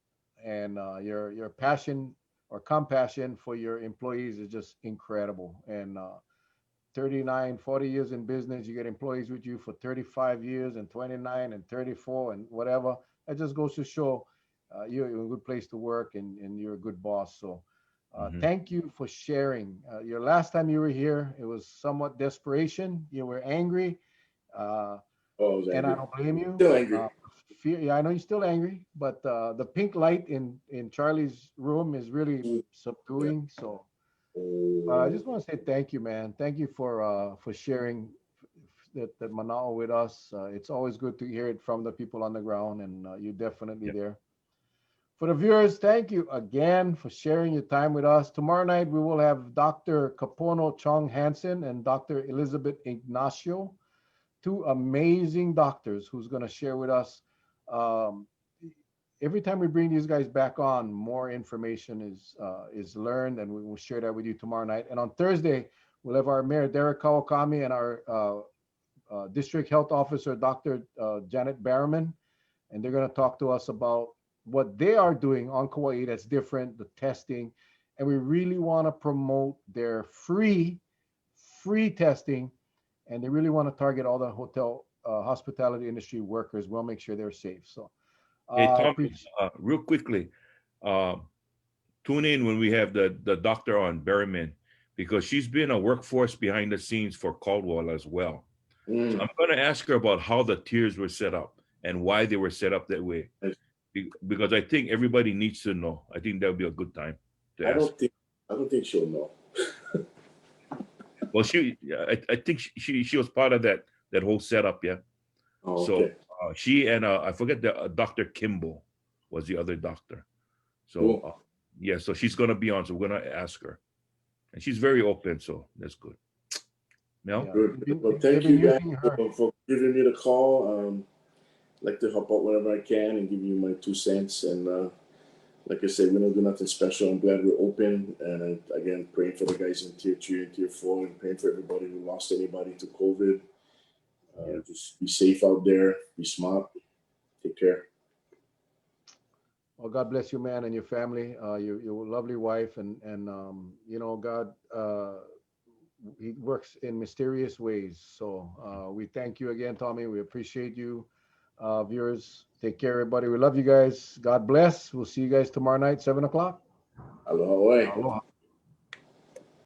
and your passion or compassion for your employees is just incredible. And 39, 40 years in business, you get employees with you for 35 years and 29 and 34 and whatever. That just goes to show you're a good place to work, and you're a good boss. So Hmm. thank you for sharing. Your last time you were here, it was somewhat desperation. You were angry. Uh, Oh, I was and I angry. don't blame you. Still angry. Fear, yeah, I know you're still angry, but the pink light in Charlie's room is really Yeah. subduing. So I Oh, just want to say thank you, man. Thank you for sharing that Manao with us. It's always good to hear it from the people on the ground, and you're definitely Yeah. there. For the viewers, thank you again for sharing your time with us. Tomorrow night we will have Dr. Kapono Chong Hansen and Dr. Elizabeth Ignacio, two amazing doctors who's going to share with us. Um, every time we bring these guys back on, more information is learned, and we will share that with you tomorrow night. And on Thursday, we'll have our Mayor Derek Kawakami and our District Health Officer Dr. Janet Barriman, and they're going to talk to us about what they are doing on Kauai that's different, the testing, and we really want to promote their free testing, and they really want to target all the hotel hospitality industry workers. We'll make sure they're safe. So Hey, I Tommy, appreciate. real quickly, uh, tune in when we have the doctor on Berryman, because she's been a workforce behind the scenes for Caldwell as well. So mm. I'm going to ask her about how the tiers were set up and why they were set up that way, because I think everybody needs to know. I think that would be a good time to I ask. don't think I don't think she'll know. Well, I think she was part of that whole setup, yeah. Oh, So okay. she and I forget the Dr. Kimball was the other doctor. So Cool. yeah, so she's gonna be on. So we're gonna ask her, and she's very open. So that's good. Mel, Yeah, Good. Well, they've thank been you guys using her. for giving me the call. Like to help out whenever I can and give you my 2 cents. And like I said, we don't do nothing special. I'm glad we're open. And again, praying for the guys in tier 3 and tier 4, and praying for everybody who lost anybody to COVID. yeah, Just be safe out there. Be smart. Take care. Well, God bless you, man, and your family, your lovely wife, and God, He works in mysterious ways. So we thank you again, Tommy. We appreciate you, viewers. Take care, everybody. We love you guys. God bless. We'll see you guys tomorrow night, 7 o'clock. Aloha. Aloha.